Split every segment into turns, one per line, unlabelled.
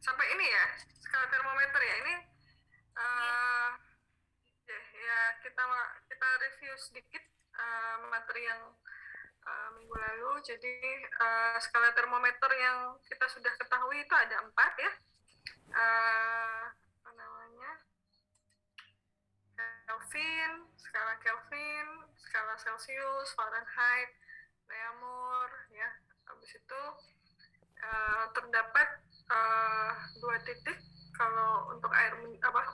Sampai ini ya, skala termometer ya. Ini ya kita review sedikit materi yang minggu lalu. Jadi skala termometer yang kita sudah ketahui itu ada 4 ya. Apa namanya? Kelvin, skala Celsius, Fahrenheit, Reaumur ya. Habis itu terdapat 2 titik kalau untuk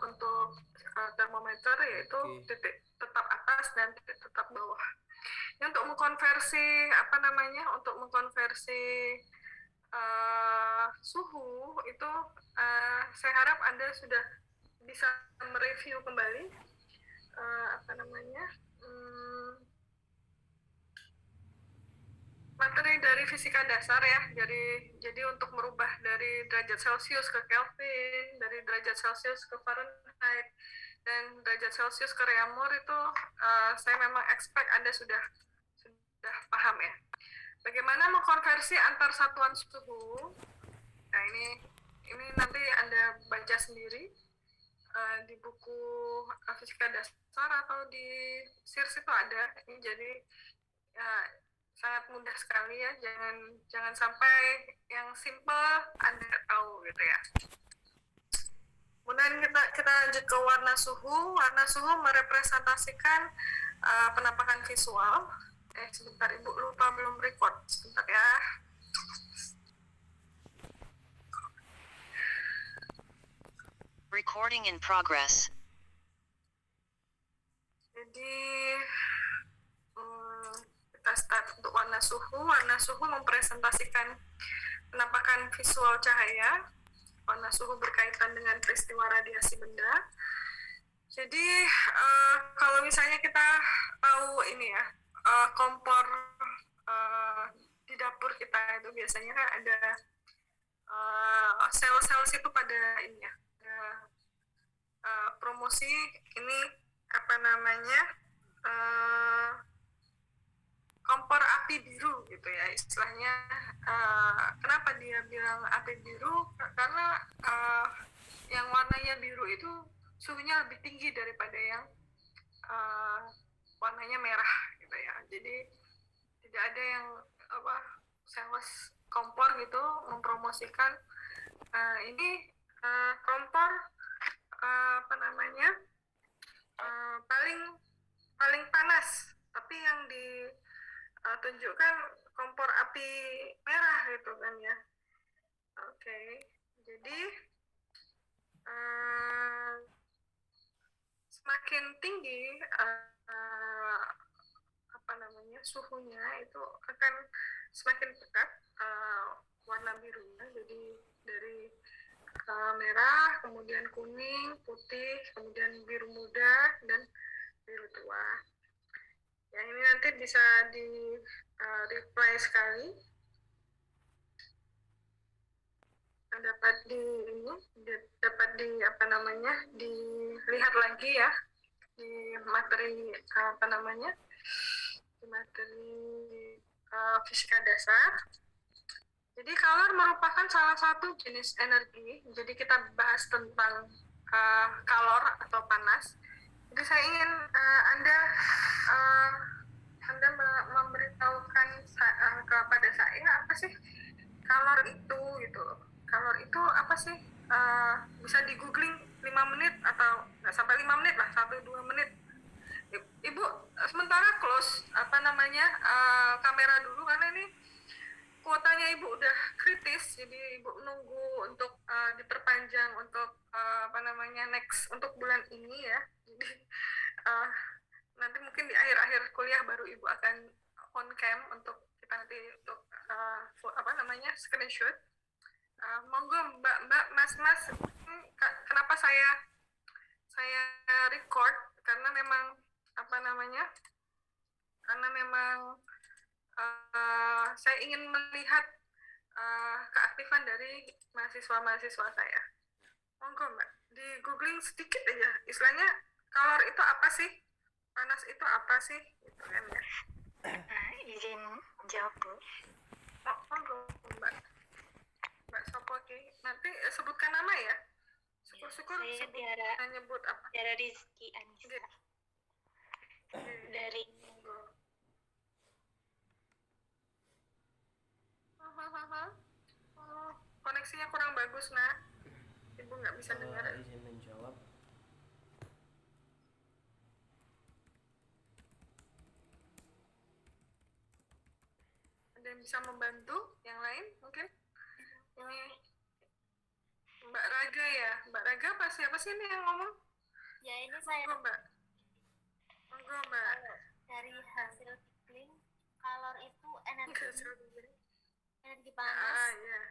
untuk termometer, yaitu titik tetap atas dan titik tetap bawah. Ini untuk mengkonversi suhu itu saya harap Anda sudah bisa mereview kembali materi dari fisika dasar ya. Jadi untuk merubah dari derajat Celcius ke Kelvin, dari derajat Celcius ke Fahrenheit, dan derajat Celcius ke Reaumur itu saya memang expect Anda sudah paham ya. Bagaimana mengkonversi antar satuan suhu? Nah, ini nanti Anda baca sendiri di buku fisika dasar atau di SIRS itu ada. Ini jadi sangat mudah sekali ya, jangan sampai yang simple Anda tahu gitu ya. Kemudian kita lanjut ke warna suhu. Warna suhu merepresentasikan penampakan visual. Sebentar, Ibu lupa belum record. Sebentar ya.
Recording in progress.
Jadi kita start untuk warna suhu. Warna suhu mempresentasikan penampakan visual cahaya. Warna suhu berkaitan dengan peristiwa radiasi benda. Jadi kalau misalnya kita tahu ini ya, kompor di dapur kita itu biasanya kan ada sel-sel situ pada ini ya, promosi ini kompor api biru gitu ya istilahnya. Kenapa dia bilang api biru? Karena yang warnanya biru itu suhunya lebih tinggi daripada yang warnanya merah gitu ya. Jadi tidak ada yang sales kompor gitu mempromosikan ini kompor paling panas, tapi yang ditunjukkan kompor api merah gitu kan ya. Oke. Jadi semakin tinggi suhunya itu akan semakin pekat warna birunya. Jadi dari merah, kemudian kuning, putih, kemudian biru muda dan biru tua. Yang ini nanti bisa di reply sekali. Dilihat lagi ya di materi di materi fisika dasar. Jadi color merupakan salah satu jenis energi. Jadi kita bahas tentang kalor atau panas. Jadi saya ingin Anda memberitahukan kepada saya apa sih kalor itu gitu. Kalor itu apa sih? Bisa di googling 5 menit atau nggak sampai 5 menit lah, 1-2 menit. Ibu sementara close kamera dulu karena ini kuotanya Ibu udah kritis, jadi Ibu nunggu untuk diperpanjang untuk next untuk bulan ini ya. Jadi nanti mungkin di akhir-akhir kuliah baru Ibu akan on cam untuk kita nanti untuk screenshot. Monggo Mbak, Mas, kenapa saya record karena memang saya ingin melihat keaktifan dari mahasiswa saya. Monggo Mbak, di googling sedikit aja istilahnya kalor itu apa sih, panas itu apa sih gitu kan ya.
Izin jawab Bu.
Monggo Mbak syukur
Saya
sebut
Tiara
nyebut apa?
Tiara Rizky Anissa
Oke.
dari
Oh, koneksinya kurang bagus, Nak. Ibu nggak bisa dengar.
Izin menjawab.
Ada yang bisa membantu? Yang lain mungkin? Ini Mbak Raga ya? Mbak Raga apa siapa sih ini yang ngomong?
ya ini saya
Monggo, Mbak. Monggo, Mbak.
dari hasil Kipling. Kalor itu energi
Ah,
panas
ya.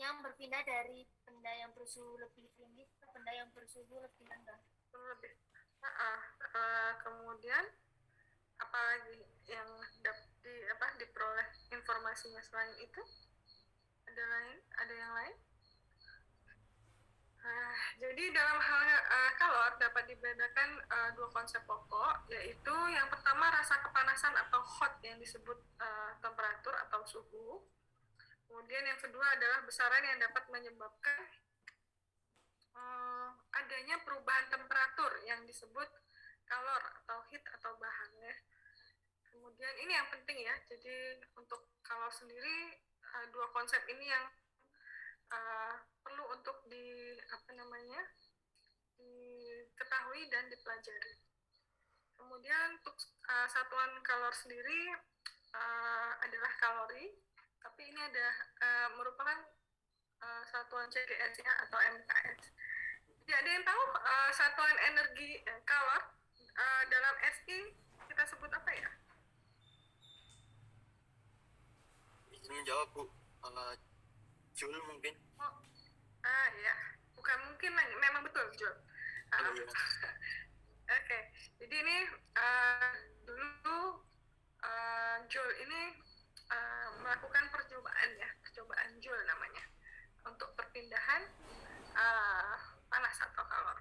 yang berpindah dari benda yang bersuhu lebih tinggi ke benda yang bersuhu lebih rendah.
Lebih. Kemudian apa lagi yang diperoleh informasinya selain itu? Ada yang lain? Jadi dalam hal kalor dapat dibedakan dua konsep pokok, yaitu yang pertama rasa kepanasan atau hot yang disebut temperatur atau suhu. Kemudian yang kedua adalah besaran yang dapat menyebabkan adanya perubahan temperatur yang disebut kalor atau heat atau bahan ya. Kemudian ini yang penting ya, jadi untuk kalor sendiri dua konsep ini yang perlu untuk diketahui dan dipelajari. Kemudian untuk satuan kalor sendiri adalah kalori, tapi ini ada merupakan satuan CGS ya atau MKS. Jadi ada yang tahu satuan energi kalor dalam SI kita sebut apa ya?
Izin menjawab, Bu. Joule mungkin.
Ya, bukan mungkin lagi, memang betul Joule.
Iya.
Oke, jadi ini dulu Joule ini melakukan percobaan Joule namanya untuk perpindahan panas atau kalor.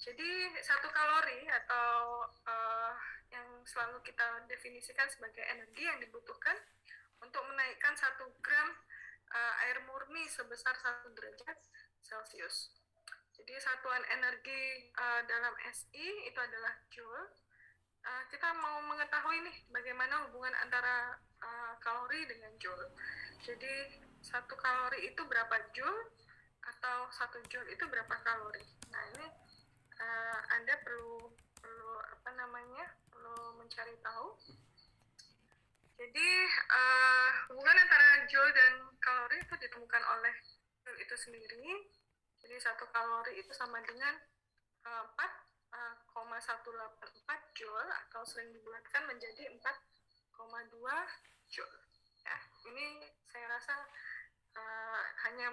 Jadi satu kalori atau yang selalu kita definisikan sebagai energi yang dibutuhkan untuk menaikkan 1 gram air murni sebesar 1 derajat Celcius. Jadi satuan energi dalam SI itu adalah Joule. Kita mau mengetahui nih bagaimana hubungan antara kalori dengan Joule. Jadi 1 kalori itu berapa Joule atau 1 Joule itu berapa kalori. Nah ini Anda perlu mencari tahu. Jadi hubungan antara Joule dan kalori itu ditemukan oleh Joule itu sendiri. Jadi 1 kalori itu sama dengan 4,184 Joule atau sering dibulatkan menjadi 4,2 Joule. Ya, ini saya rasa hanya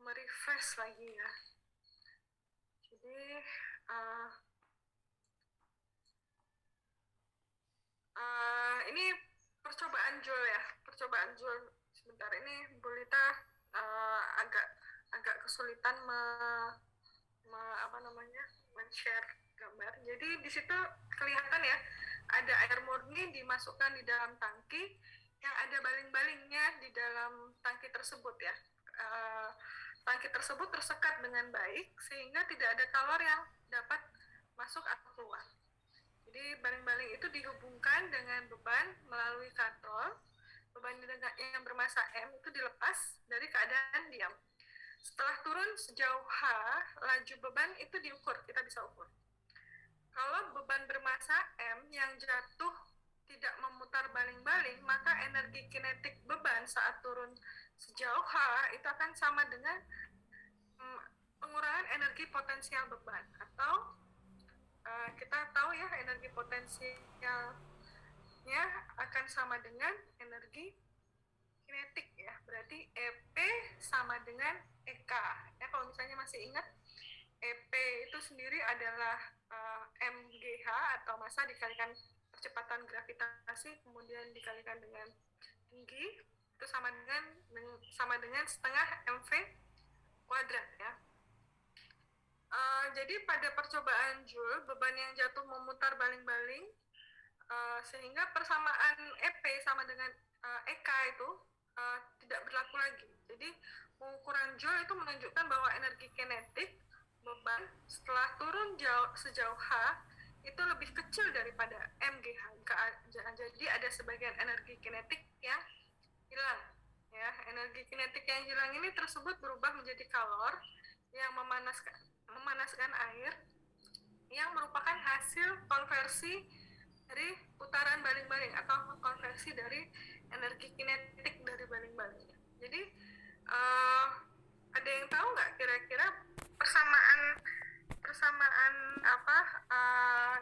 merefresh lagi ya. Jadi ini percobaan Joule ya, percobaan Joule. Sebentar ini Bu Lita agak kesulitan men-share gambar. Jadi di situ kelihatan ya, ada air murni dimasukkan di dalam tangki yang ada baling-balingnya di dalam tangki tersebut ya. Tangki tersebut tersekat dengan baik sehingga tidak ada kalor yang dapat masuk atau keluar. Jadi baling-baling itu dihubungkan dengan beban melalui katrol. Beban yang bermasa M itu dilepas dari keadaan diam. Setelah turun sejauh H, laju beban itu diukur, kita bisa ukur. Kalau beban bermasa M yang jatuh tidak memutar baling-baling, maka energi kinetik beban saat turun sejauh H itu akan sama dengan pengurangan energi potensial beban, atau kita tahu ya energi potensialnya akan sama dengan energi kinetik ya, berarti EP sama dengan EK ya. Kalau misalnya masih ingat, EP itu sendiri adalah MGH atau massa dikalikan percepatan gravitasi kemudian dikalikan dengan tinggi, itu sama dengan setengah MV kuadrat ya. Jadi pada percobaan Joule, beban yang jatuh memutar baling-baling sehingga persamaan EP sama dengan EK itu tidak berlaku lagi. Jadi pengukuran Joule itu menunjukkan bahwa energi kinetik beban setelah turun sejauh H itu lebih kecil daripada MGH. Jadi ada sebagian energi kinetik yang hilang. Ya, energi kinetik yang hilang ini tersebut berubah menjadi kalor yang memanaskan air yang merupakan hasil konversi dari putaran baling-baling atau konversi dari energi kinetik dari baling-baling. Jadi ada yang tahu nggak kira-kira persamaan apa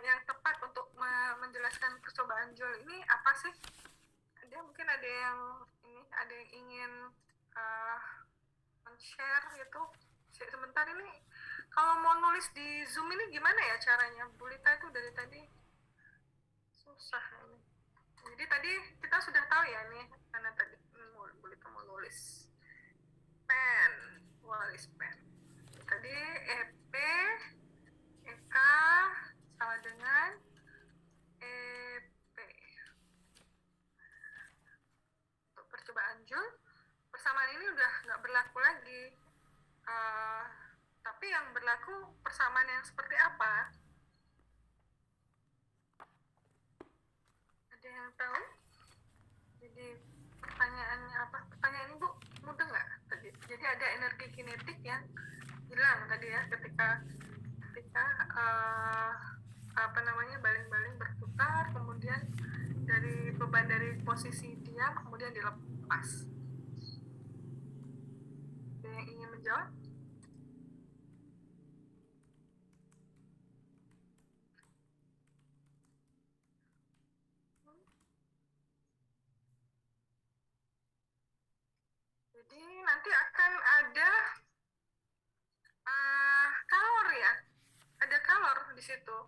yang tepat untuk menjelaskan percobaan Joule ini apa sih? Mungkin ada yang ingin men-share gitu. Sebentar, ini kalau mau nulis di Zoom ini gimana ya caranya? Bulita itu dari tadi susah ini. Jadi tadi kita sudah tahu ya nih, mana tadi Bulita mau nulis. Pen, what is pen? Tadi EP, EK sama dengan EP. Untuk percobaan Joule, persamaan ini udah nggak berlaku lagi. Tapi yang berlaku persamaan yang seperti apa? Ada yang tahu? Jadi pertanyaannya apa? Pertanyaan ini Bu, mudah nggak tadi? Jadi ada energi kinetik yang hilang tadi ya ketika baling-baling berputar, kemudian dari beban dari posisi diam kemudian dilepas. Ada yang ingin menjawab? Jadi nanti akan ada kalor ya, ada kalor di situ.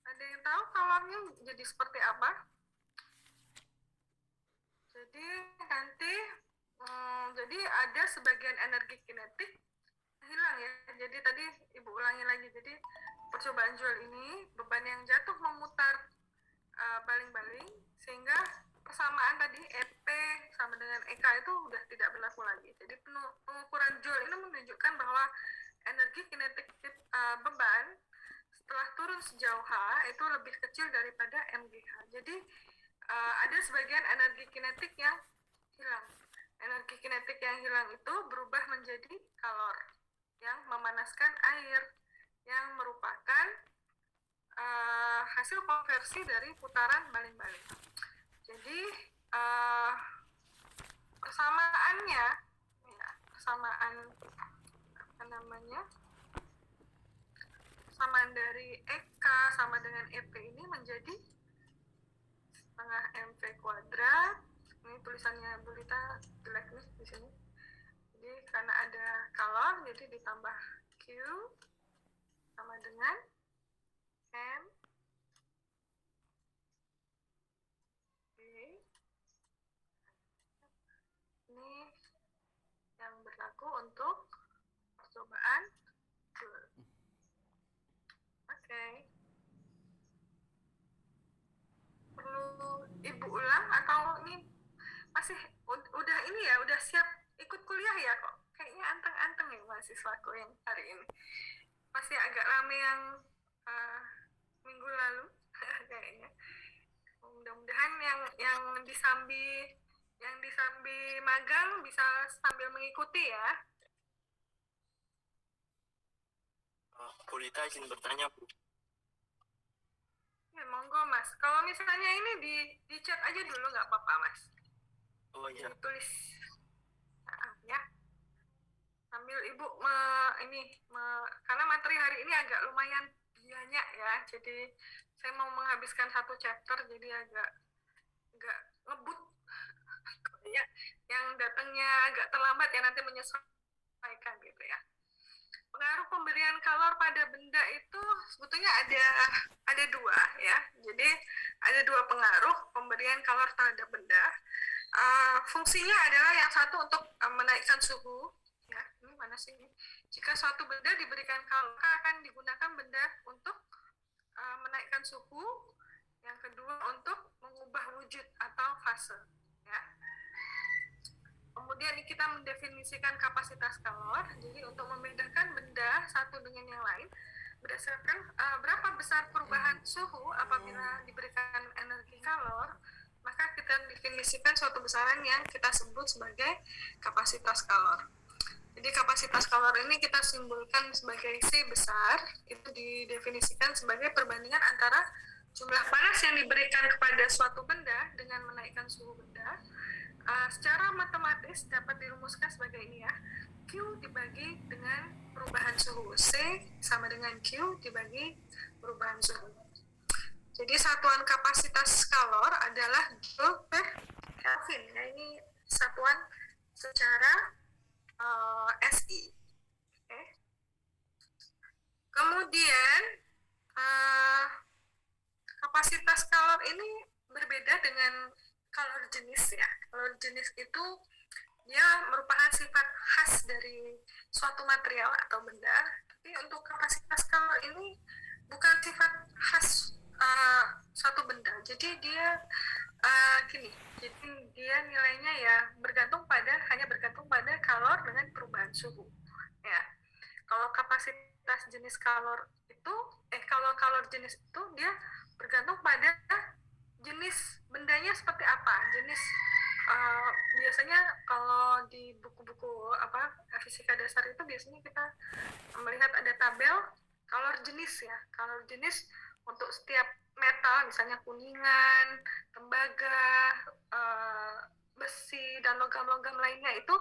Ada yang tahu kalornya jadi seperti apa? Jadi nanti jadi ada sebagian energi kinetik hilang ya. Jadi tadi Ibu ulangi lagi. Jadi percobaan Joule ini beban yang jatuh memutar baling-baling sehingga persamaan tadi EP sama dengan EK itu udah tidak berlaku lagi. Jadi pengukuran Joule ini menunjukkan bahwa energi kinetik beban setelah turun sejauh H itu lebih kecil daripada MGH. Jadi ada sebagian energi kinetik yang hilang. Energi kinetik yang hilang itu berubah menjadi kalor yang memanaskan air yang merupakan hasil konversi dari putaran baling-baling. Jadi persamaannya, ya, persamaan dari EK sama dengan EP ini menjadi setengah MV kuadrat. Ini tulisannya Bulita jelek nih di sini. Jadi karena ada kalor, jadi ditambah Q sama dengan M ini yang berlaku untuk percobaan Joule. Oke. Perlu Ibu ulang atau ini masih udah ini ya, udah siap ikut kuliah ya kok? Kayaknya anteng-anteng ya mahasiswaku yang hari ini. Masih agak rame yang minggu lalu kayaknya. Mudah-mudahan yang disambi magang bisa sambil mengikuti ya.
Bulita izin bertanya Bu.
Ya monggo Mas. Kalau misalnya ini di chat aja dulu nggak apa-apa Mas.
Oh iya.
Tulis ya. Sambil Ibu karena materi hari ini agak lumayan banyak ya. Jadi saya mau menghabiskan satu chapter jadi agak ngebut. Ya, yang datangnya agak terlambat ya nanti menyesuaikan gitu ya. Pengaruh pemberian kalor pada benda itu sebetulnya ada dua ya. Jadi ada dua pengaruh pemberian kalor terhadap benda. Fungsinya adalah yang satu untuk menaikkan suhu. Ya, ini mana sih ini? Jika suatu benda diberikan kalor akan digunakan benda untuk menaikkan suhu. Yang kedua untuk mengubah wujud atau fase. Ya, kemudian kita mendefinisikan kapasitas kalor. Jadi untuk membedakan benda satu dengan yang lain berdasarkan berapa besar perubahan suhu apabila diberikan energi kalor, maka kita definisikan suatu besaran yang kita sebut sebagai kapasitas kalor. Jadi kapasitas kalor ini kita simbolkan sebagai C besar, itu didefinisikan sebagai perbandingan antara jumlah panas yang diberikan kepada suatu benda dengan menaikkan suhu benda. Secara matematis dapat dirumuskan sebagai ini ya, Q dibagi dengan perubahan suhu, C sama dengan Q dibagi perubahan suhu. Jadi satuan kapasitas kalor adalah Joule per Kelvin. Nah, ini satuan secara SI. Okay. Kemudian kapasitas kalor ini berbeda dengan kalor jenis ya. Kalor jenis itu dia merupakan sifat khas dari suatu material atau benda. Tapi untuk kapasitas kalor ini bukan sifat khas suatu benda. Jadi dia jadi dia nilainya ya hanya bergantung pada kalor dengan perubahan suhu. Ya. Kalau kapasitas jenis kalor itu, kalau kalor jenis itu dia bergantung pada jenis bendanya seperti apa. Jenis biasanya kalau di buku-buku fisika dasar itu biasanya kita melihat ada tabel kalor jenis ya. Kalor jenis untuk setiap metal, misalnya kuningan, tembaga, besi dan logam-logam lainnya itu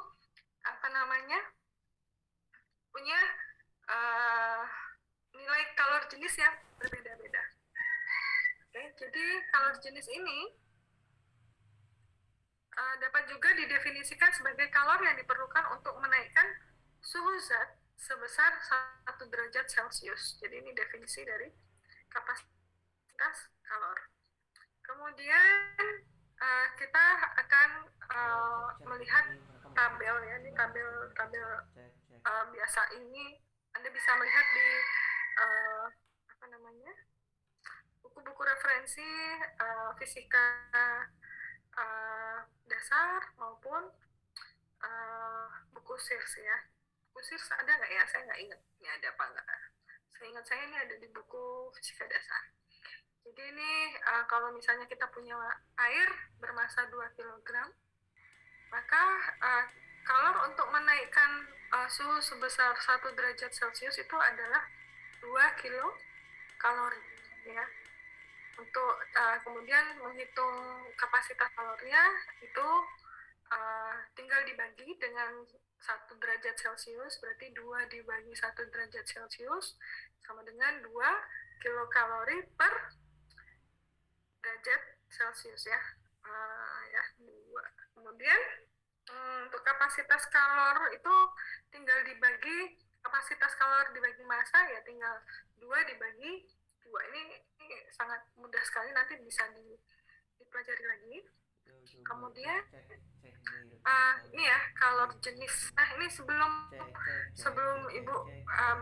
punya nilai kalor jenis yang berbeda-beda. Oke, jadi kalor jenis ini dapat juga didefinisikan sebagai kalor yang diperlukan untuk menaikkan suhu zat sebesar 1 derajat Celcius. Jadi ini definisi dari kapasitas kalor. Kemudian kita akan melihat tabel ya, ini tabel biasa ini Anda bisa melihat di buku-buku referensi fisika dasar maupun buku SIRS ya. Buku SIRS ada nggak ya? Saya nggak ingat ini ada apa nggak. Seingat saya ini ada di buku fisika dasar. Jadi ini kalau misalnya kita punya air bermassa 2 kg, maka kalor untuk menaikkan suhu sebesar 1 derajat Celcius itu adalah 2 kilokalori ya. Untuk kemudian menghitung kapasitas kalornya itu tinggal dibagi dengan 1 derajat Celcius, berarti 2 dibagi 1 derajat Celcius sama dengan 2 kilokalori per derajat Celcius ya. 2. Kemudian untuk kapasitas kalor itu tinggal dibagi, kapasitas kalor dibagi massa ya tinggal 2 dibagi 2. Ini sangat mudah sekali, nanti bisa dipelajari lagi. Kemudian ini ya kalor jenis. Nah, ini sebelum Ibu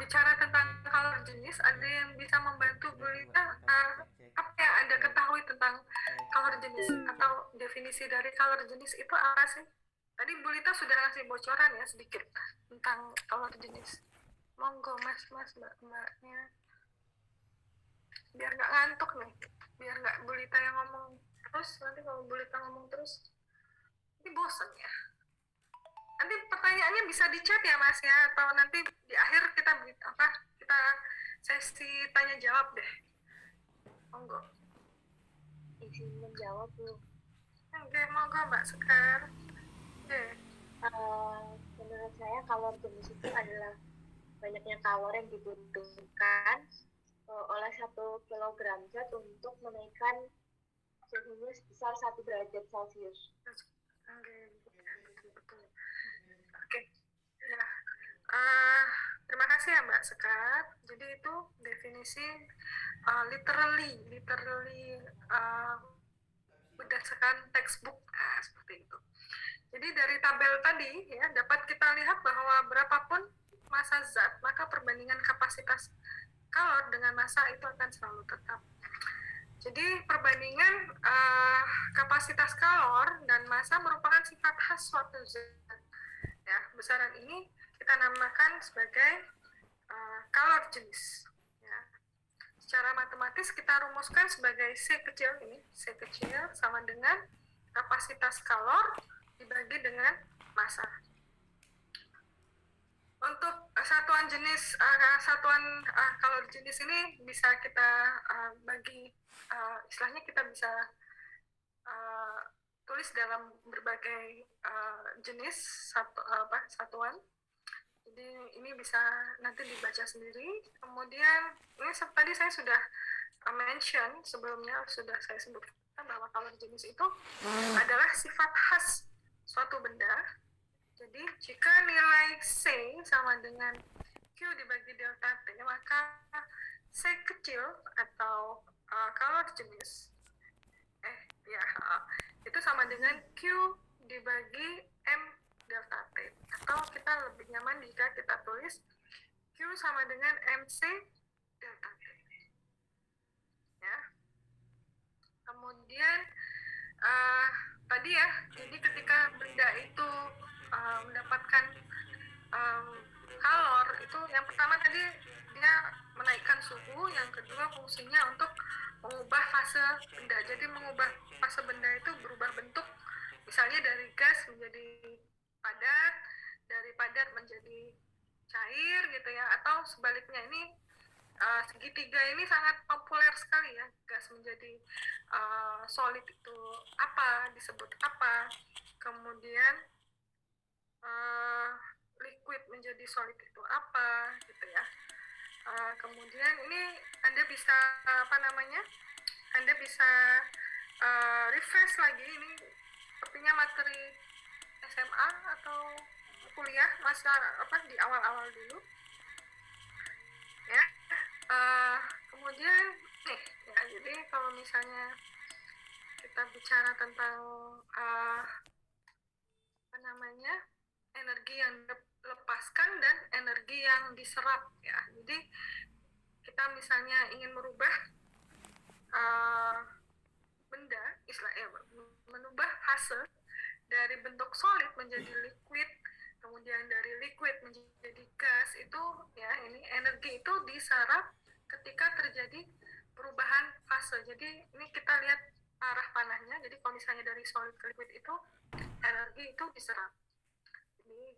bicara tentang kalor jenis, ada yang bisa membantu Bu Lita apa yang Anda ketahui tentang kalor jenis atau definisi dari kalor jenis itu apa sih? Tadi Bu Lita sudah ngasih bocoran ya sedikit tentang kalor jenis. Monggo mbaknya. Biar nggak ngantuk nih, biar nggak Bu Lita yang ngomong terus. Nanti kalau Bu Lita ngomong terus ini bosan ya. Nanti pertanyaannya bisa di chat ya Mas ya, atau nanti di akhir kita sesi tanya jawab deh. Monggo.
Izin menjawab Bu.
Oke, monggo Mbak Sekar. Oke.
Menurut saya kalor jenis itu adalah banyaknya kalor yang dibutuhkan oleh 1 kg zat untuk menaikkan suhunya sebesar 1 derajat Celcius.
Oke. Ya. Terima kasih ya Mbak Sekar. Jadi itu definisi literally berdasarkan textbook seperti itu. Jadi dari tabel tadi ya dapat kita lihat bahwa berapapun massa zat, maka perbandingan kapasitas kalor dengan massa itu akan selalu tetap. Jadi perbandingan kapasitas kalor dan massa merupakan sifat khas suatu zat. besaran ini kita namakan sebagai kalor jenis. Ya. Secara matematis kita rumuskan sebagai C kecil ini, C kecil sama dengan kapasitas kalor dibagi dengan massa. Untuk satuan jenis kalor jenis ini bisa kita bagi, istilahnya kita bisa tulis dalam berbagai jenis satuan. Jadi ini bisa nanti dibaca sendiri. Kemudian ini tadi saya sudah mention sebelumnya, sudah saya sebutkan bahwa kalor jenis itu adalah sifat khas suatu benda. Jadi jika nilai C sama dengan Q dibagi delta T, maka C kecil atau kalor jenis itu sama dengan Q dibagi M delta T, atau kita lebih nyaman jika kita tulis Q sama dengan MC delta T. Ya. Kemudian tadi ya, jadi ketika benda itu mendapatkan kalor, itu yang pertama tadi dia menaikkan suhu, yang kedua fungsinya untuk mengubah fase benda. Jadi mengubah fase benda itu berubah bentuk, misalnya dari gas menjadi padat, dari padat menjadi cair gitu ya, atau sebaliknya. Ini segitiga ini sangat populer sekali ya, gas menjadi solid itu apa, disebut apa, kemudian liquid menjadi solid itu apa gitu ya. Kemudian ini Anda bisa Anda bisa refresh lagi, ini sepertinya materi SMA atau kuliah masa di awal-awal dulu ya. Kemudian nih ya, jadi kalau misalnya kita bicara tentang energi yang dilepaskan dan energi yang diserap ya. Jadi kita misalnya ingin merubah benda, menubah fase dari bentuk solid menjadi liquid, kemudian dari liquid menjadi gas, itu ya, ini energi itu diserap ketika terjadi perubahan fase. Jadi ini kita lihat arah panahnya. Jadi kalau misalnya dari solid ke liquid itu energi itu diserap. Jadi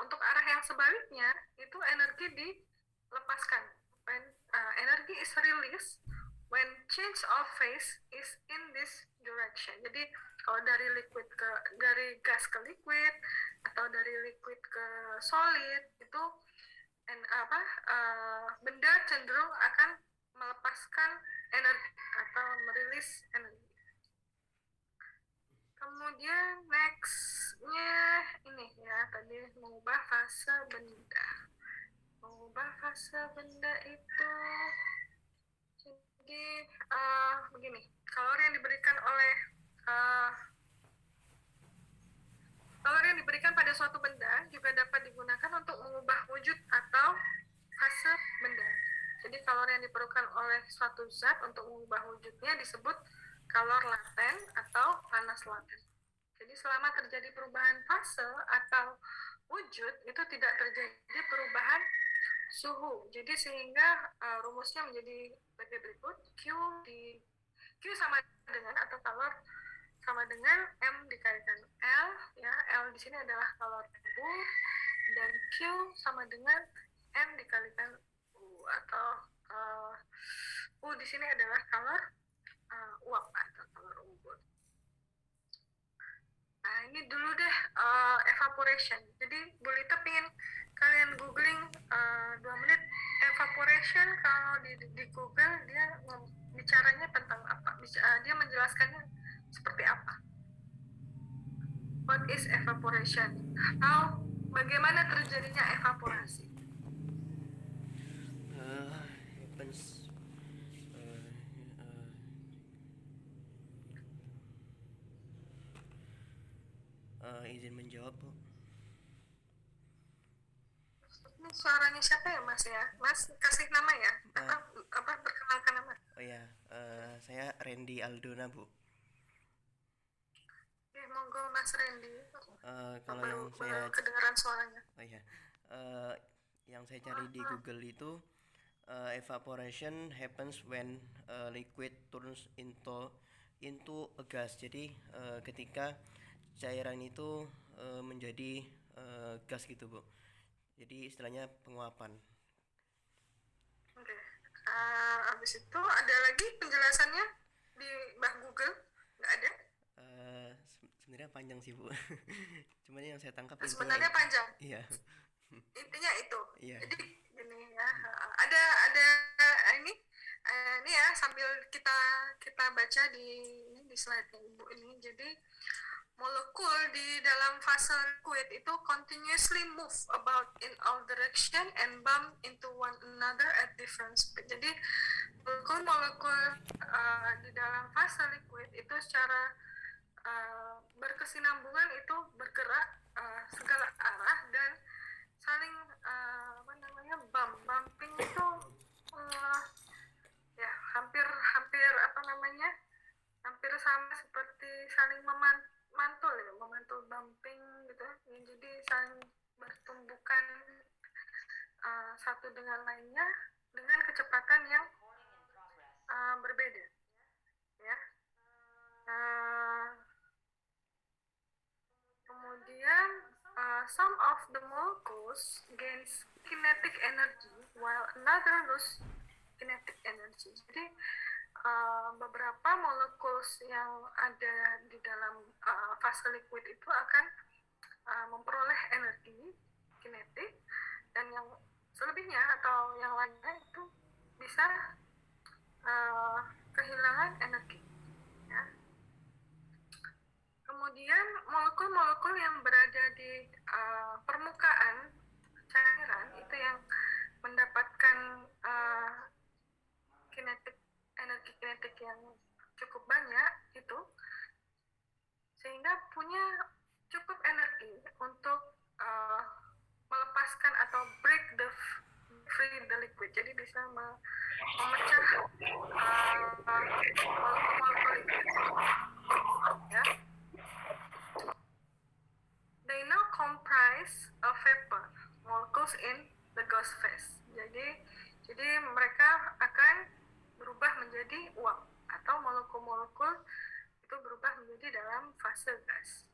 untuk arah yang sebaliknya itu energi dilepaskan. When energy is released when change of phase is in this direction. Jadi kalau dari gas ke liquid atau dari liquid ke solid itu benda cenderung akan melepaskan energi atau merilis energi. Kemudian next-nya ini ya, tadi mengubah fase benda. Mengubah fase benda itu jadi begini, kalori yang diberikan pada suatu benda juga dapat digunakan untuk mengubah wujud atau fase benda. Jadi kalori yang diperlukan oleh suatu zat untuk mengubah wujudnya disebut kalor laten atau panas laten. Jadi selama terjadi perubahan fase atau wujud, itu tidak terjadi perubahan suhu. Jadi sehingga rumusnya menjadi sebagai berikut: Q sama dengan, atau kalor sama dengan M dikalikan L ya. L di sini adalah kalor tubuh, dan Q sama dengan M dikalikan U, atau U di sini adalah kalor uap atau kalor umbul. Nah, ini dulu deh evaporation. Jadi Bu Lita pengen kalian googling 2 menit evaporation. Kalau di Google dia bicaranya tentang apa? Dia menjelaskannya seperti apa? What is evaporation? Bagaimana terjadinya evaporasi?
Izin menjawab, Bu.
Ini suaranya siapa ya, Mas ya? Mas kasih nama ya? Apa perkenalkan nama?
Oh ya, saya Randy Aldona, Bu.
Oke, monggo Mas Mas Randy.
Kalau yang
Baru
saya
kedengaran suaranya.
oh ya, yang saya cari di Google itu evaporation happens when liquid turns into a gas. Jadi ketika cairan itu menjadi gas gitu, Bu. Jadi istilahnya penguapan.
Oke. Abis itu ada lagi penjelasannya di Mbah Google? Nggak ada?
Sebenarnya panjang sih, Bu. Cuman yang saya tangkap intinya
Sebenarnya panjang.
iya.
Intinya itu.
Iya.
Jadi gini ya, ada ini ya sambil kita baca di slide Ibu ini. Jadi molekul di dalam fase liquid itu continuously move about in all direction and bump into one another at different speed. Jadi molekul-molekul di dalam fase liquid itu secara berkesinambungan itu bergerak segala arah dan saling bumping itu ya hampir hampir sama seperti saling memantul bumping gitu ya. Jadi saling bertumbukan satu dengan lainnya dengan kecepatan yang berbeda ya. Kemudian some of the molecules gains kinetic energy while another lose kinetic energy. Jadi beberapa molekul yang ada di dalam fase liquid itu akan memperoleh energi kinetik dan yang selebihnya atau yang lainnya itu bisa kehilangan energi. Ya. Kemudian molekul-molekul yang berada di permukaan cairan itu yang mendapatkan energi kinetik yang cukup banyak itu sehingga punya cukup energi untuk melepaskan atau break free the liquid. Jadi bisa memecah molekul-molekul itu. Ya. They now comprise a vapor molecules in the gas phase. Jadi mereka akan berubah menjadi uap atau molekul-molekul itu berubah menjadi dalam fase gas.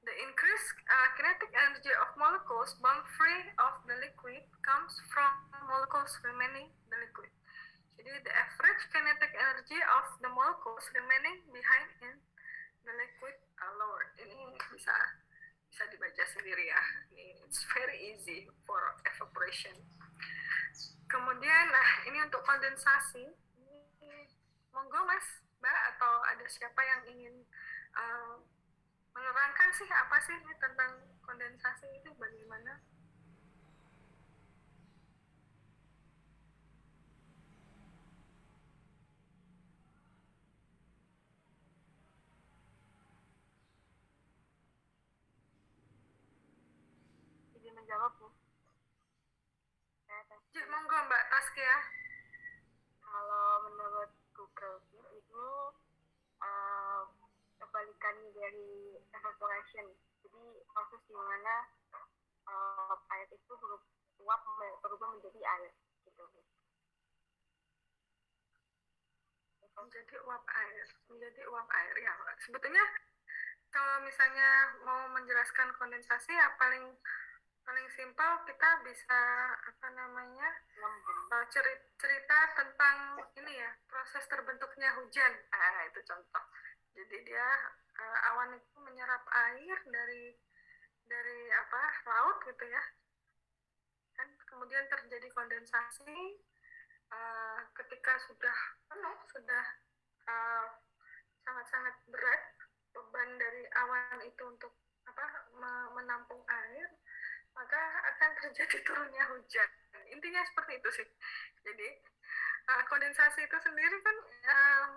The increased kinetic energy of molecules bound free of the liquid comes from molecules remaining the liquid. Jadi the average kinetic energy of the molecules remaining behind in the liquid are lower. Ini bisa dibaca sendiri ya. It's very easy for evaporation. Kemudian, ini untuk kondensasi. Monggo Mas, Mbak, atau ada siapa yang ingin menerangkan sih apa sih ini tentang kondensasi itu bagaimana?
Izin menjawab, Bu.
Monggo Mbak Taskia.
Kalau menurut Google itu kebalikannya dari evaporation. Jadi proses di mana air itu uap berubah menjadi air gitu.
Menjadi uap air ya. Sebetulnya kalau misalnya mau menjelaskan kondensasi ya paling simpel kita bisa cerita tentang ini ya, proses terbentuknya hujan. Itu contoh. Jadi dia awan itu menyerap air dari laut gitu ya. Kan kemudian terjadi kondensasi ketika sudah penuh, sudah sangat-sangat berat beban dari awan itu untuk menampung air, maka akan terjadi turunnya hujan. Intinya seperti itu sih. Jadi kondensasi itu sendiri kan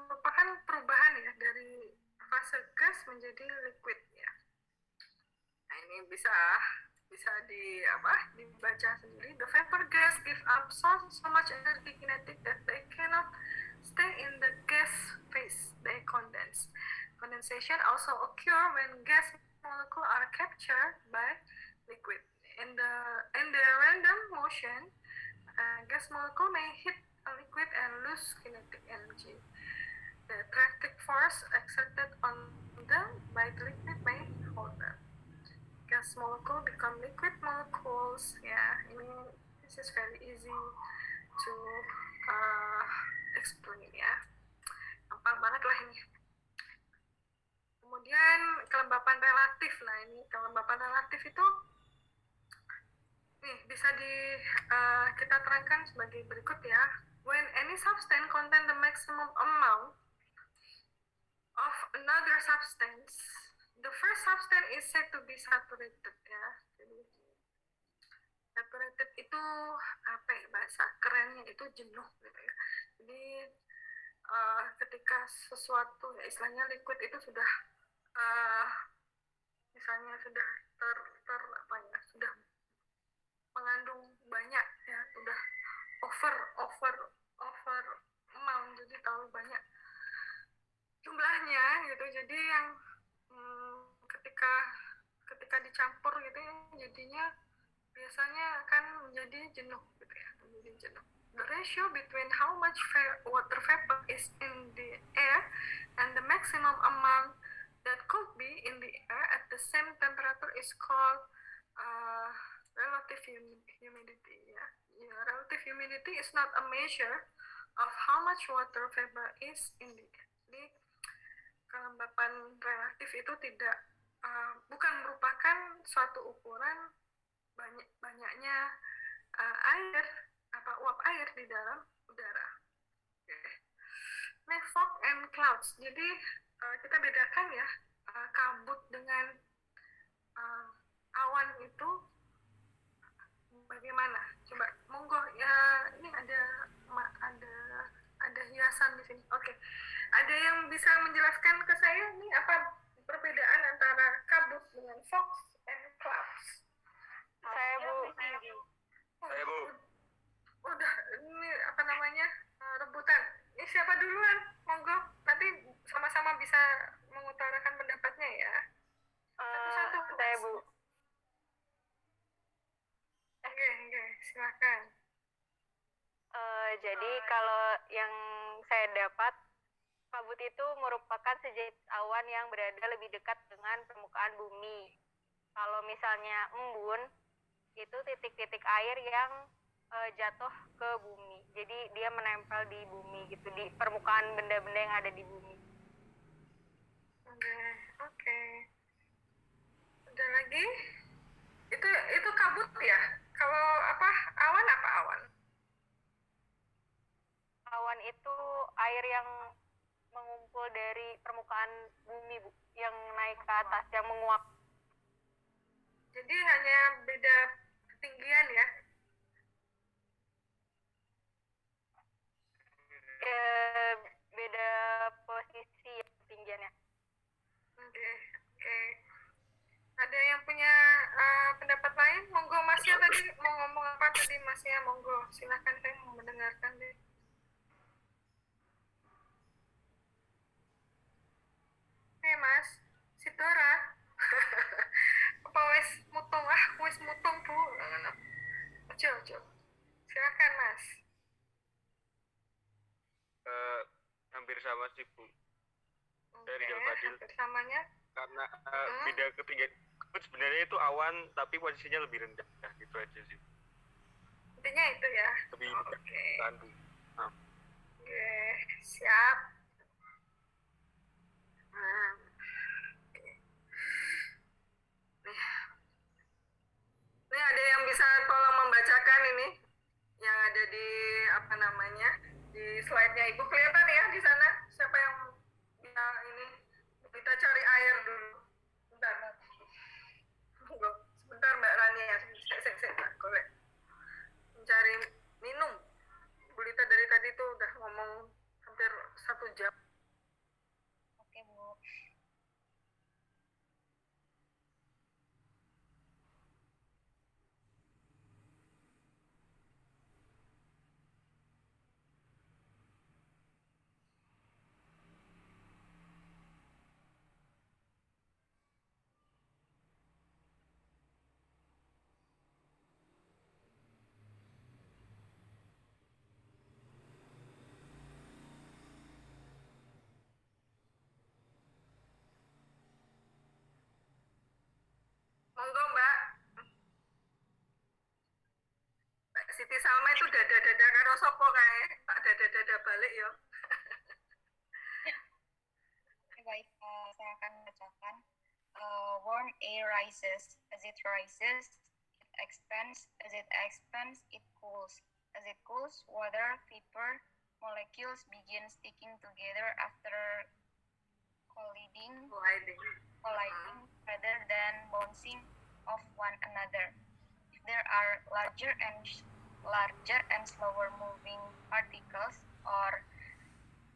merupakan perubahan ya dari fase gas menjadi liquid ya. Nah, ini bisa dibaca sendiri. The vapor gas give up so much energy kinetic that they cannot stay in the gas phase. They condense. Condensation also occur when gas captured by liquid. In the random motion, a gas molecule may hit a liquid and lose kinetic energy. The attractive force exerted on them by the liquid may hold them. Gas molecule become liquid molecules. Ya, ini this is very easy to explain ya. Gampang banget lah ini. Kemudian kelembapan relatif. Nah, ini kelembapan relatif itu nih bisa kita terangkan sebagai berikut ya. When any substance contain the maximum amount of another substance, the first substance is said to be saturated ya. Jadi saturated itu apa ya, bahasa kerennya itu jenuh gitu ya. Jadi ketika sesuatu ya istilahnya liquid itu sudah misalnya sudah sudah mengandung banyak ya, sudah over amount, jadi terlalu banyak jumlahnya gitu. Jadi yang ketika dicampur gitu ya, jadinya biasanya akan menjadi jenuh gitu ya, menjadi jenuh. The ratio between how much water vapor is in the air and the maximum amount that could be in the air at the same temperature is called relative humidity ya. Relative humidity is not a measure of how much water vapor is in the air. Jadi kelembapan relatif itu bukan merupakan suatu ukuran banyaknya air uap air di dalam udara. Nah, fog and clouds. Jadi kita bedakan ya kabut dengan awan itu bagaimana? Coba monggo ya, ini ada hiasan di sini. Oke. Ada yang bisa menjelaskan ke saya nih apa perbedaan antara kabut dengan fog and clouds?
Saya Bu.
Saya Bu.
Udah, ini apa namanya, rebutan. Ini siapa duluan? Monggo, nanti sama-sama bisa mengutarakan pendapatnya ya. Satu-satu.
Saya Bu.
Oke, silakan.
Jadi kalau yang saya dapat, kabut itu merupakan sejenis awan yang berada lebih dekat dengan permukaan bumi. Kalau misalnya embun, itu titik-titik air yang jatuh ke bumi. Jadi dia menempel di bumi gitu, di permukaan benda-benda yang ada di bumi.
Oke. Ada lagi? Itu kabut ya? Kalau awan apa awan?
Awan itu air yang mengumpul dari permukaan bumi, Bu, yang naik ke atas, yang menguap.
Jadi hanya beda ketinggian ya?
Beda posisi ketinggiannya.
Oke. Ada yang punya pendapat lain? Monggo, Masnya tadi mau ngomong apa tadi, Masnya? Monggo, silakan, saya mau mendengarkan deh. Mas, si Dora. Apa wes mutung Bu. Ojo. Silakan Mas.
Hampir sama sih Bu. Dari Fadil.
Hampir samanya.
Karena beda ketinggian. Sebenarnya itu awan tapi posisinya lebih rendah. Gitu aja sih.
Intinya itu ya.
Lebih
Oke.
Bandung.
Oke, siap. Ini ada yang bisa tolong membacakan ini yang ada di di slide-nya Ibu, kelihatan ya di sana? Siapa yang bisa ini? Kita cari air dulu. Sebentar Mbak Rani ya. Saya boleh mencari minum. Bu Lita dari tadi tuh udah ngomong hampir 1 jam.
Oke, Bu.
Siti Salma itu dada-dada karo sopo kae, tak dada-dada balik yo.
Baik, saya akan bacakan. Warm air rises. As it rises, it expands. As it expands, it cools. As it cools, water vapor molecules begin sticking together after colliding rather than bouncing off one another. If there are larger and slower moving particles or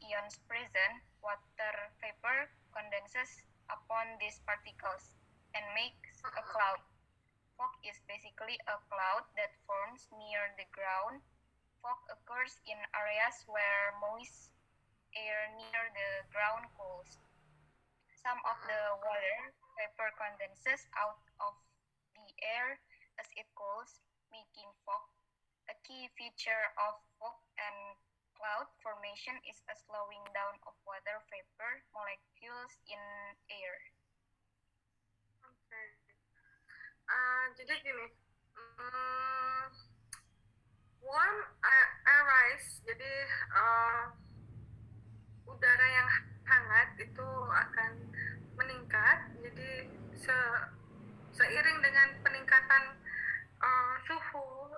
ions present, water vapor condenses upon these particles and makes a cloud. Fog is basically a cloud that forms near the ground. Fog occurs in areas where moist air near the ground cools. Some of the water vapor condenses out of the air as it cools, making fog. A key feature of fog and cloud formation is a slowing down of water vapor molecules in air.
Oke. Jadi gini, warm air rise, jadi udara yang hangat itu akan meningkat. Jadi seiring dengan peningkatan suhu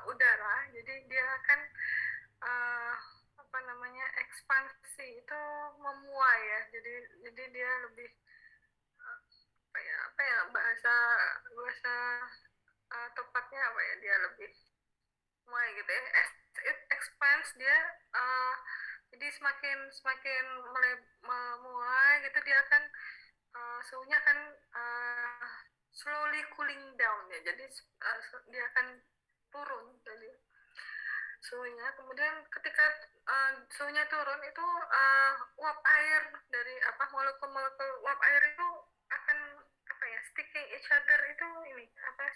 udara, jadi dia akan ekspansi itu memuai ya. Jadi dia lebih apa ya bahasa tepatnya apa ya, dia lebih muai gitu ya. As it expands dia jadi semakin memuai gitu, dia akan suhunya akan slowly cooling down ya. Jadi dia akan turun jadi suhunya. Kemudian ketika suhunya turun itu uap air dari molekul-molekul uap air itu akan sticking each other, itu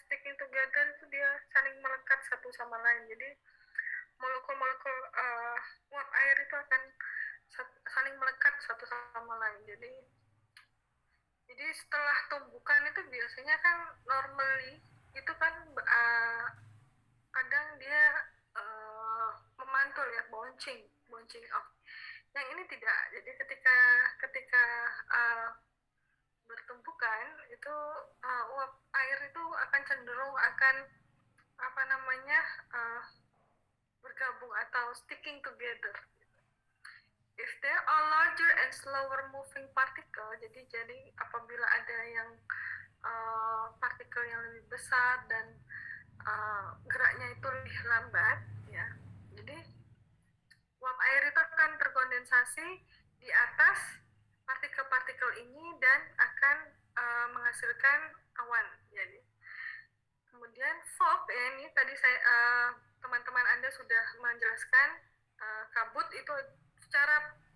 sticking together, itu dia saling melekat satu sama lain. Jadi molekul-molekul uap air itu akan saling melekat satu sama lain. Jadi setelah tumbukan itu biasanya kan normally itu kan kadang dia memantul ya, bouncing off. Yang ini tidak. Jadi ketika bertumbukan itu uap air itu akan cenderung bergabung atau sticking together. If there are larger and slower moving particle, jadi apabila ada yang partikel yang lebih besar dan geraknya itu lebih lambat ya, jadi uap air itu akan terkondensasi di atas partikel-partikel ini dan akan menghasilkan awan. Jadi kemudian fog ya, ini tadi teman-teman Anda sudah menjelaskan, kabut itu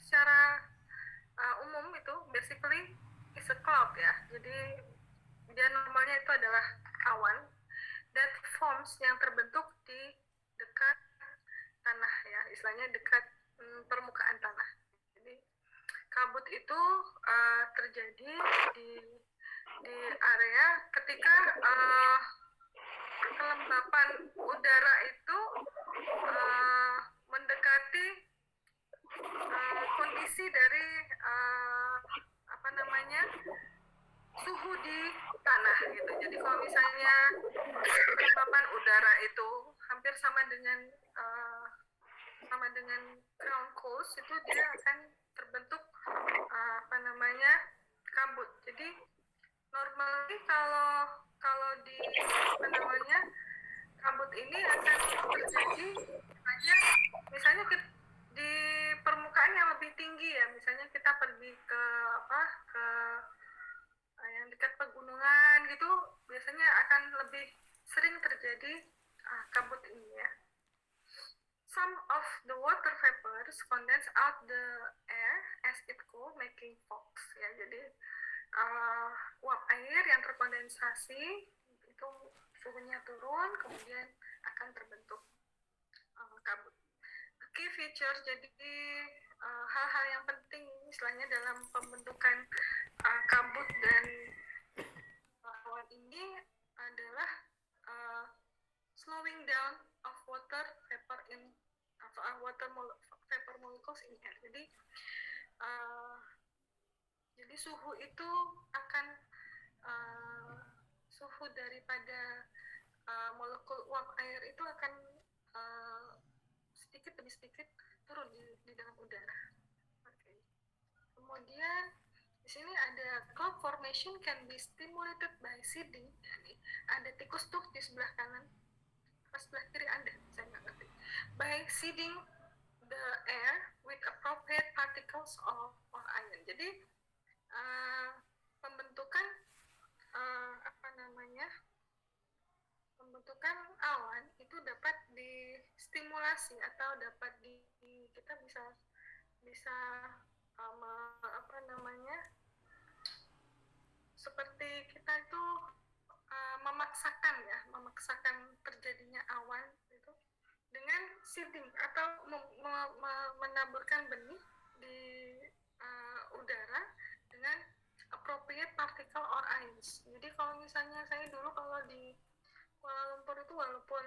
secara umum itu basically is a cloud ya. Jadi dia normalnya itu adalah awan that forms, yang terbentuk di dekat tanah ya, istilahnya dekat permukaan tanah. Jadi kabut itu terjadi di area ketika kelembapan udara itu mendekati kondisi dari suhu di tanah gitu. Jadi kalau misalnya kelembapan udara itu hampir sama dengan ground cools, itu dia akan terbentuk kabut. Jadi normally kalau di kabut ini akan terjadi hanya misalnya di permukaan yang lebih tinggi ya, misalnya kita pergi ke yang dekat pegunungan gitu, biasanya akan lebih sering terjadi kabut ini ya. Some of the water vapors condense out the air as it cools, making fogs ya. Jadi uap air yang terkondensasi itu suhunya turun, kemudian akan terbentuk kabut. Key feature, jadi hal-hal yang penting istilahnya dalam pembentukan kabut dan awan ini adalah slowing down suhu itu akan suhu daripada molekul uap air itu akan sedikit demi sedikit turun di dalam udara. Oke. Kemudian di sini ada cloud formation can be stimulated by seeding. Yani, ada tikus tuh di sebelah kanan, pas sebelah kiri Anda, saya nggak ngerti. By seeding the air with appropriate particles of iron. Jadi pembentukan pembentukan awan itu dapat distimulasi atau dapat kita bisa seperti kita itu memaksakan terjadinya awan itu dengan seeding atau menaburkan benih di udara dengan appropriate particle or ions. Jadi kalau misalnya saya dulu kalau di Kuala Lumpur itu walaupun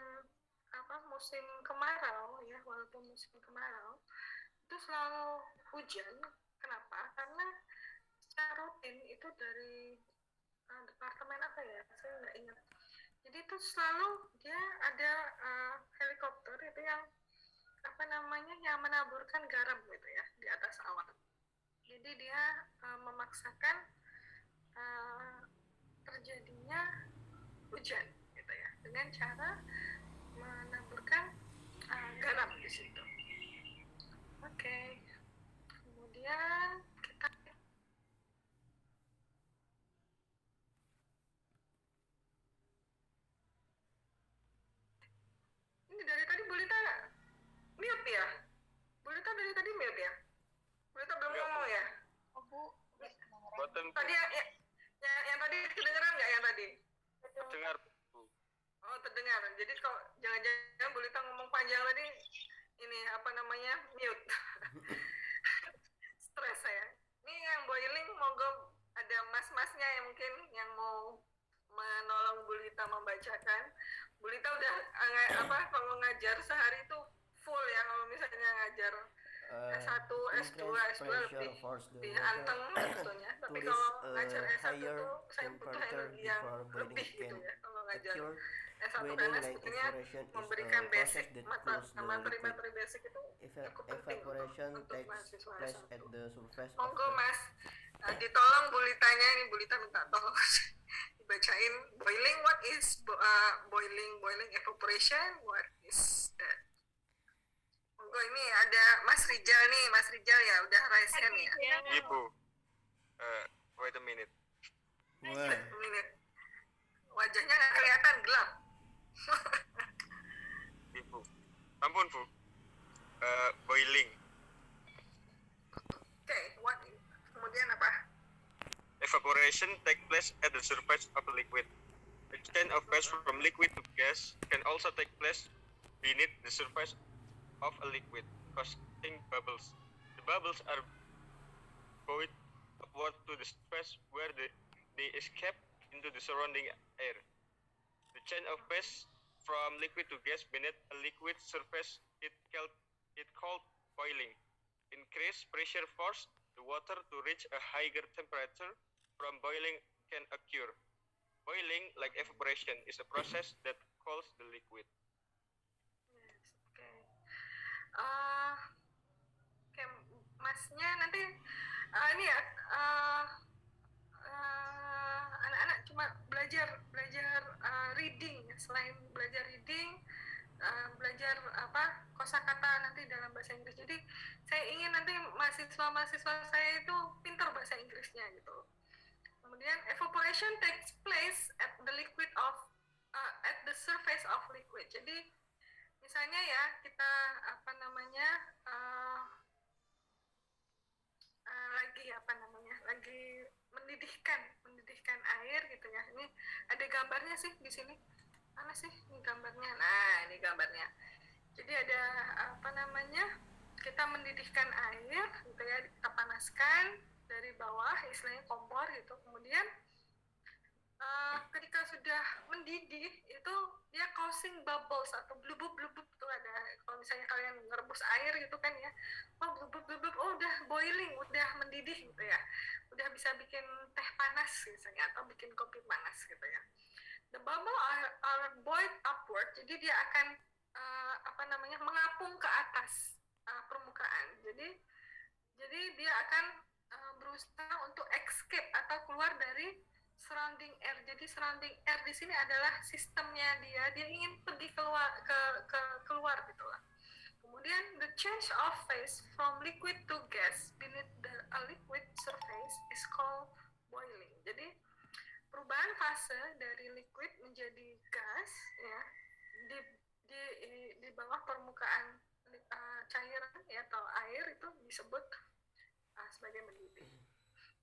musim kemarau itu selalu hujan. Kenapa? Karena secara rutin itu dari departemen apa ya? Saya nggak ingat. Jadi itu selalu dia ada helikopter itu yang yang menaburkan garam gitu ya di atas awan. Jadi dia memaksakan terjadinya hujan gitu ya dengan cara menaburkan garam di situ. Oke. Kemudian kita ini dari tadi Bulita mute ya? Bulita dari tadi mute ya? Bulita belum ngomong ya?
Button
Tadi yang tadi kedengeran nggak yang tadi?
dengar.
Oh terdengar. Jadi kalau jangan-jangan Bulita ngomong panjang tadi ini mute. Stres saya. Ini yang boiling monggo ada mas-masnya yang mungkin yang mau menolong Bulita membacakan. Bulita udah kalau ngajar sehari itu full ya kalau misalnya ngajar S1, S2 lebih anteng waktunya. Tapi kalau ngajar S1 tuh saya butuh energi yang lebih gitu ya kalau ngajar S1 karena sebetulnya memberikan basic materi basic itu cukup penting untuk mahasiswa S1. Monggo Mas, ditolong Bulitanya ini, Bulita minta tolong dibacain boiling, what is boiling evaporation, what is that? Monggo ini ada Mas Rijal nih, Mas Rijal ya udah raise hand ya.
Ibu. Wait a minute.
Wajahnya nggak kelihatan, gelap.
Ibu. Ampun, Bu. Boiling.
Oke, kemudian apa?
Evaporation take place at the surface of a liquid. The change of phase from liquid to gas can also take place beneath the surface of a liquid, causing bubbles. The bubbles are buoyed upward to the surface where they escape into the surrounding air. The change of phase from liquid to gas beneath a liquid surface is called boiling. Increased pressure force the water to reach a higher temperature from boiling can occur. Boiling, like evaporation, is a process that cools the liquid.
Oke, Masnya nanti ini ya anak-anak cuma belajar reading. Selain belajar reading, belajar kosakata nanti dalam bahasa Inggris. Jadi saya ingin nanti mahasiswa saya itu pintar bahasa Inggrisnya gitu. Kemudian evaporation takes place at the surface of liquid. Jadi misalnya ya kita lagi mendidihkan air gitu ya. Ini ada gambarnya sih di sini. Mana sih ini gambarnya? Nah, ini gambarnya. Jadi ada kita mendidihkan air gitu ya, kita panaskan dari bawah, istilahnya kompor gitu. Kemudian ketika sudah mendidih itu dia causing bubbles atau blubub tuh ada, kalau misalnya kalian ngerebus air gitu kan ya, oh blub blub blub, oh udah boiling, udah mendidih gitu ya, udah bisa bikin teh panas misalnya atau bikin kopi panas gitu ya. The bubble are boiled upward, jadi dia akan mengapung ke atas permukaan. Jadi dia akan berusaha untuk escape atau keluar dari surrounding air. Jadi surrounding air di sini adalah sistemnya dia ingin pergi keluar gitu lah. Kemudian the change of phase from liquid to gas beneath a liquid surface is called boiling. Jadi perubahan fase dari liquid menjadi gas ya di bawah permukaan cairan ya atau air itu disebut sebagai mendidih.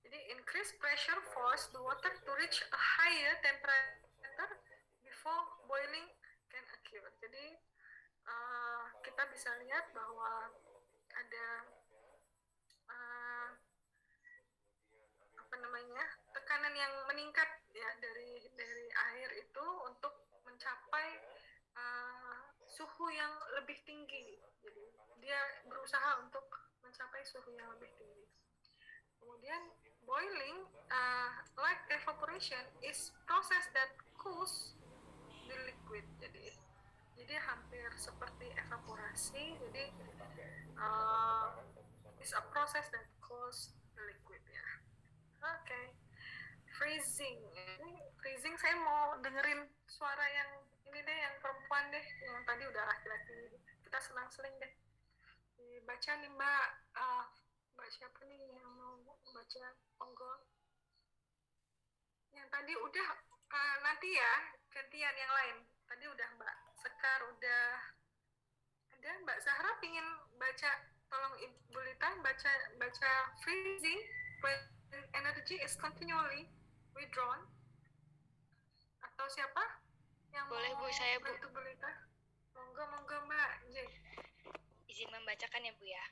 Jadi increased pressure force the water to reach a higher temperature before boiling can occur. Jadi kita bisa lihat bahwa ada tekanan yang meningkat ya dari air itu untuk mencapai suhu yang lebih tinggi. Jadi dia berusaha untuk mencapai suhu yang lebih tinggi. Kemudian boiling, like evaporation, is process that cools the liquid. Jadi hampir seperti evaporasi. Jadi is a process that cools the liquid ya. Oke. Freezing. Freezing saya mau dengerin suara yang ini deh, yang perempuan deh, yang tadi udah laki-laki. Kita selang-seling deh. Dibaca nih Mbak. Mbak siapa nih yang mau baca? Monggo. Yang tadi udah, nanti ya gantian yang lain. Tadi udah Mbak Sekar, udah ada. Mbak Zahra pingin baca, tolong Ibu Lita baca freezing when energy is continually withdrawn. Atau siapa yang
Boleh
mau
Bu, saya Bu.
bantu Bu Lita? Monggo Mbak J.
Izin membacakan ya Bu ya.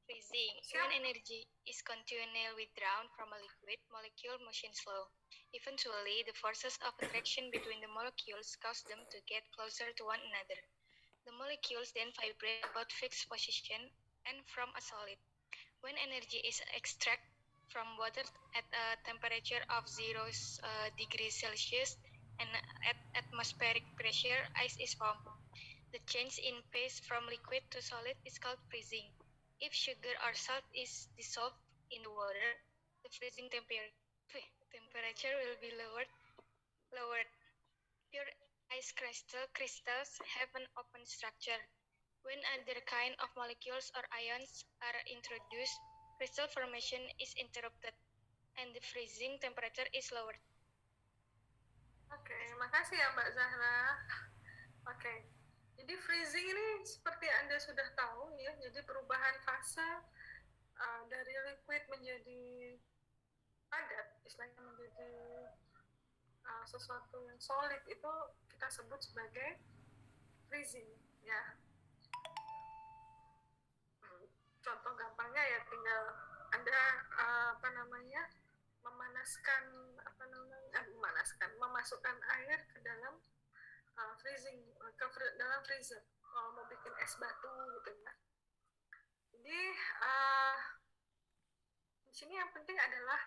Freezing.
Siap.
When energy is continually withdrawn from a liquid, molecule motion slow. Eventually, the forces of attraction between the molecules cause them to get closer to one another. The molecules then vibrate about fixed position and from a solid. When energy is extracted from water at a temperature of 0 degrees Celsius and at atmospheric pressure, ice is formed. The change in phase from liquid to solid is called freezing. If sugar or salt is dissolved in the water, the freezing temperature will be lowered. Pure ice crystals have an open structure. When other kind of molecules or ions are introduced, crystal formation is interrupted and the freezing temperature is lowered.
Oke, makasih ya Mbak Zahra. Oke, jadi freezing ini seperti Anda sudah tahu ya, jadi perubahan fase dari liquid menjadi padat, istilahnya menjadi sesuatu yang solid, itu kita sebut sebagai freezing ya. Contoh gampangnya ya tinggal Anda memasukkan air ke dalam dalam freezer kalau mau bikin es batu gitu ya. Jadi di sini yang penting adalah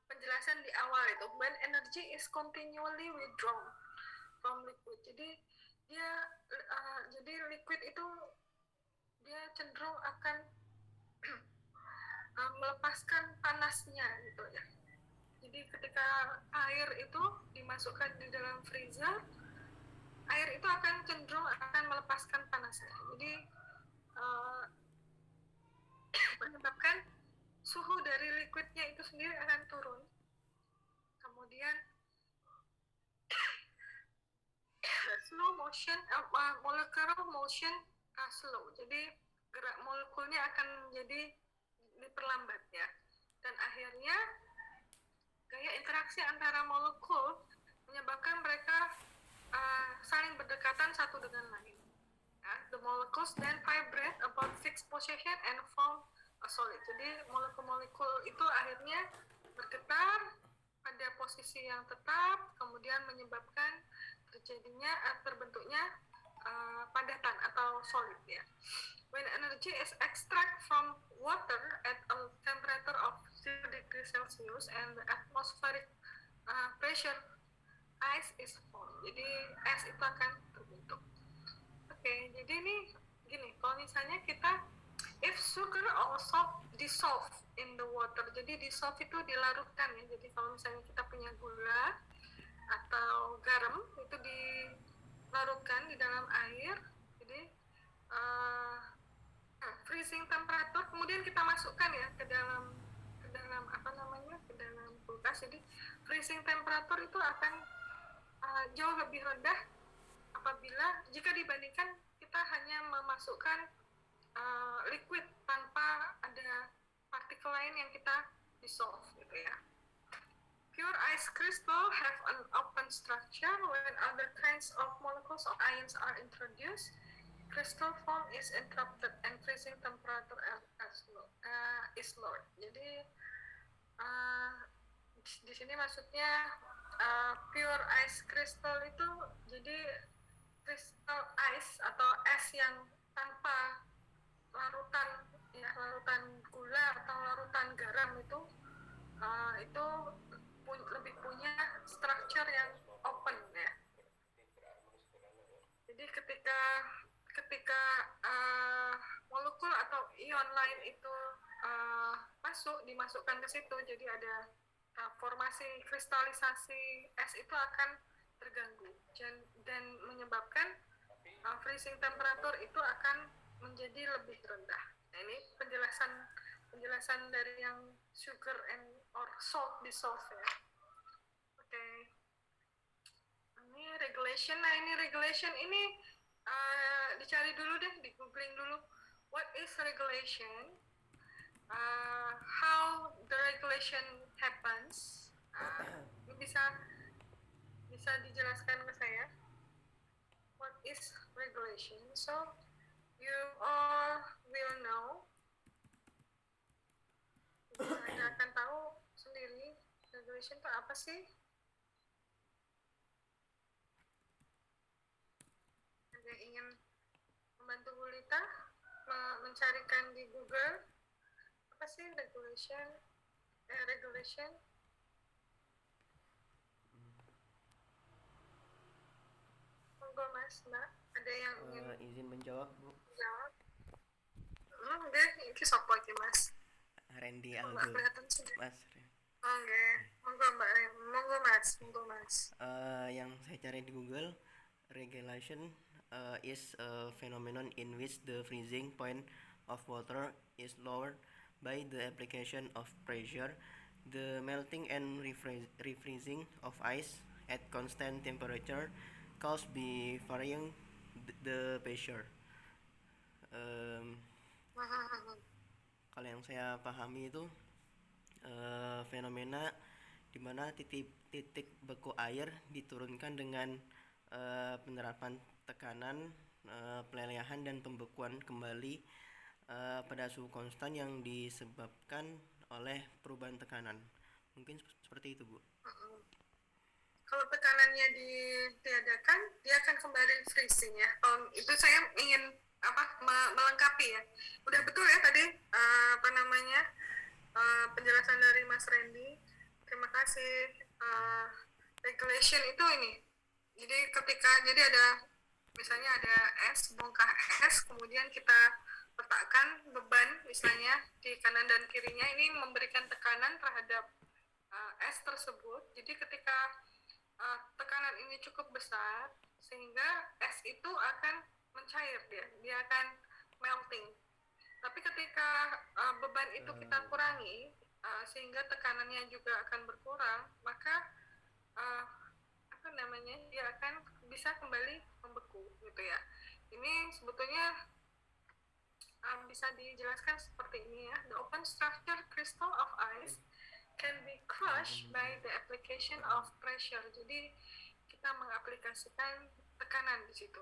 penjelasan di awal itu, when energy is continually withdrawn from liquid. Jadi liquid itu dia cenderung akan melepaskan panasnya gitu ya. Jadi ketika air itu dimasukkan di dalam freezer, air itu akan cenderung melepaskan panasnya. Jadi menyebabkan suhu dari liquidnya itu sendiri akan turun. Kemudian slow motion, molecular motion slow. Jadi gerak molekulnya akan menjadi diperlambat ya. Dan akhirnya gaya interaksi antara molekul menyebabkan mereka saling berdekatan satu dengan lain. The molecules then vibrate about fixed position and form a solid. Jadi molekul-molekul itu akhirnya bergetar pada posisi yang tetap, kemudian menyebabkan terbentuknya padatan atau solid ya. When energy is extracted from water at a temperature of 0 degrees Celsius and the atmospheric pressure, ice is formed. Jadi es itu akan terbentuk. Oke, jadi ini gini, kalau misalnya kita if sugar or salt dissolve in the water, jadi dissolve itu dilarutkan ya. Jadi kalau misalnya kita punya gula atau garam itu dilarutkan di dalam air, jadi freezing temperature, kemudian kita masukkan ya ke dalam ke dalam kulkas. Jadi freezing temperature itu akan jauh lebih rendah apabila jika dibandingkan kita hanya memasukkan liquid tanpa ada partikel lain yang kita dissolve gitu ya. Pure ice crystal have an open structure. When other kinds of molecules or ions are introduced, crystal form is interrupted and freezing temperature is lowered. Jadi di sini maksudnya pure ice crystal itu jadi crystal ice atau es yang tanpa larutan gula atau larutan garam itu lebih punya structure yang open ya. Jadi ketika molekul atau ion lain itu dimasukkan ke situ, jadi ada formasi kristalisasi es itu akan terganggu dan menyebabkan freezing temperature itu akan menjadi lebih rendah. Nah, ini penjelasan dari yang sugar and or salt dissolve ya. Oke. Ini regulation. Nah, ini regulation ini dicari dulu deh, di googling dulu. What is regulation? How the regulation happens? Ini bisa dijelaskan ke saya. What is regulation? So you all will know. Anda akan tahu sendiri regulation itu apa sih? Ada yang ingin membantu Bu Lita mencarikan di Google apa sih regulation? Regulation. Monggo Mas, Mbak. Ada yang ingin
izin menjawab, Bu.
jawab? Deh, ini sopo iki Mas.
Randy
Mbak
Aldo.
kelihatan sudah.
Mas.
Oke, monggo Mbak. Monggo Mas.
Yang saya cari di Google, regulation is a phenomenon in which the freezing point of water is lowered by the application of pressure. The melting and refreezing of ice at constant temperature caused by varying the pressure. Kalau yang saya pahami itu fenomena di mana titik beku air diturunkan dengan penerapan tekanan, pelelehan dan pembekuan kembali pada suhu konstan yang disebabkan oleh perubahan tekanan. Mungkin seperti itu, Bu.
Kalau tekanannya ditiadakan, dia akan kembali freezing ya. Itu saya ingin melengkapi ya. Udah betul ya tadi penjelasan dari Mas Randy. Terima kasih. Regulation itu ini. Jadi ada misalnya ada es, bongkah es, kemudian kita letakkan beban misalnya di kanan dan kirinya, ini memberikan tekanan terhadap es tersebut. Jadi ketika tekanan ini cukup besar sehingga es itu akan mencair, dia akan melting. Tapi ketika beban itu kita kurangi sehingga tekanannya juga akan berkurang, maka dia akan bisa kembali membeku gitu ya. Ini sebetulnya bisa dijelaskan seperti ini ya. The open structure crystal of ice can be crushed by the application of pressure. Jadi kita mengaplikasikan tekanan di situ.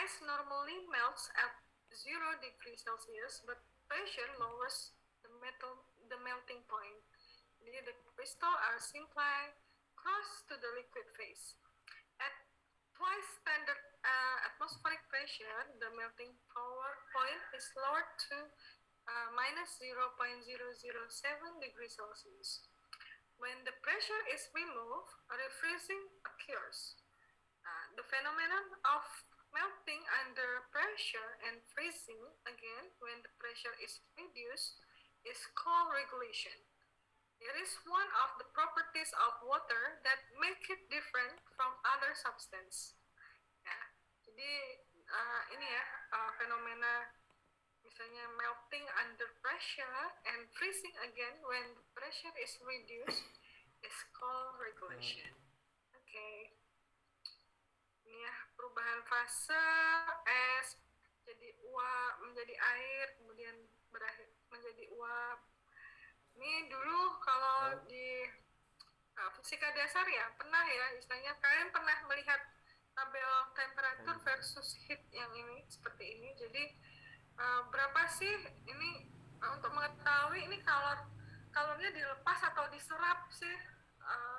Ice normally melts at 0 degrees Celsius, but pressure lowers the melting point. Jadi the crystal are simply crushed to the liquid phase. At twice standard atmospheric pressure, the melting point is lowered to minus 0.007 degrees Celsius. When the pressure is removed, refreezing occurs. The phenomenon of melting under pressure and freezing again when the pressure is reduced is called regulation. It is one of the properties of water that make it different from other substance. Ya, jadi ini ya fenomena misalnya melting under pressure and freezing again when the pressure is reduced is called regulation. Oke. Ini ya perubahan fase es jadi uap menjadi air kemudian berakhir menjadi uap. Ini dulu kalau di fisika dasar ya pernah ya istilahnya kalian pernah melihat tabel temperatur versus heat yang ini seperti ini. Jadi berapa sih ini untuk mengetahui ini kalornya dilepas atau diserap sih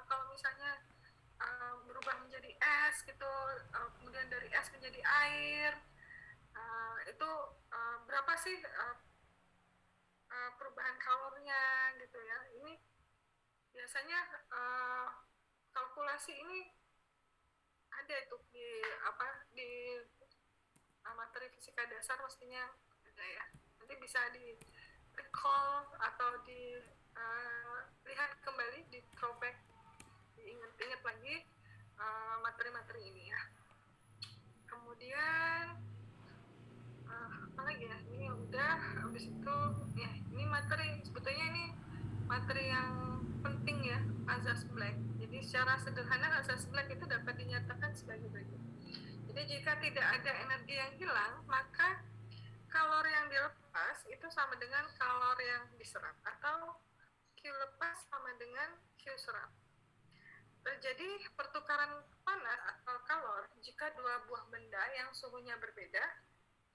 kalau misalnya berubah menjadi es gitu kemudian dari es menjadi air itu berapa sih perubahan kalornya gitu ya. Ini biasanya kalkulasi ini ada itu di materi fisika dasar mestinya ada ya. Nanti bisa di recall atau lihat kembali di throwback, diingat-ingat lagi materi-materi ini ya. Kemudian apa lagi ya, ini udah habis itu ya ini materi sebetulnya ini materi yang penting ya, azas Black. Jadi secara sederhana azas Black itu dapat dinyatakan sebagai berikut. Jadi jika tidak ada energi yang hilang maka kalori yang dilepas itu sama dengan kalori yang diserap atau Q lepas sama dengan Q serap. Terjadi pertukaran panas atau kalor jika dua buah benda yang suhunya berbeda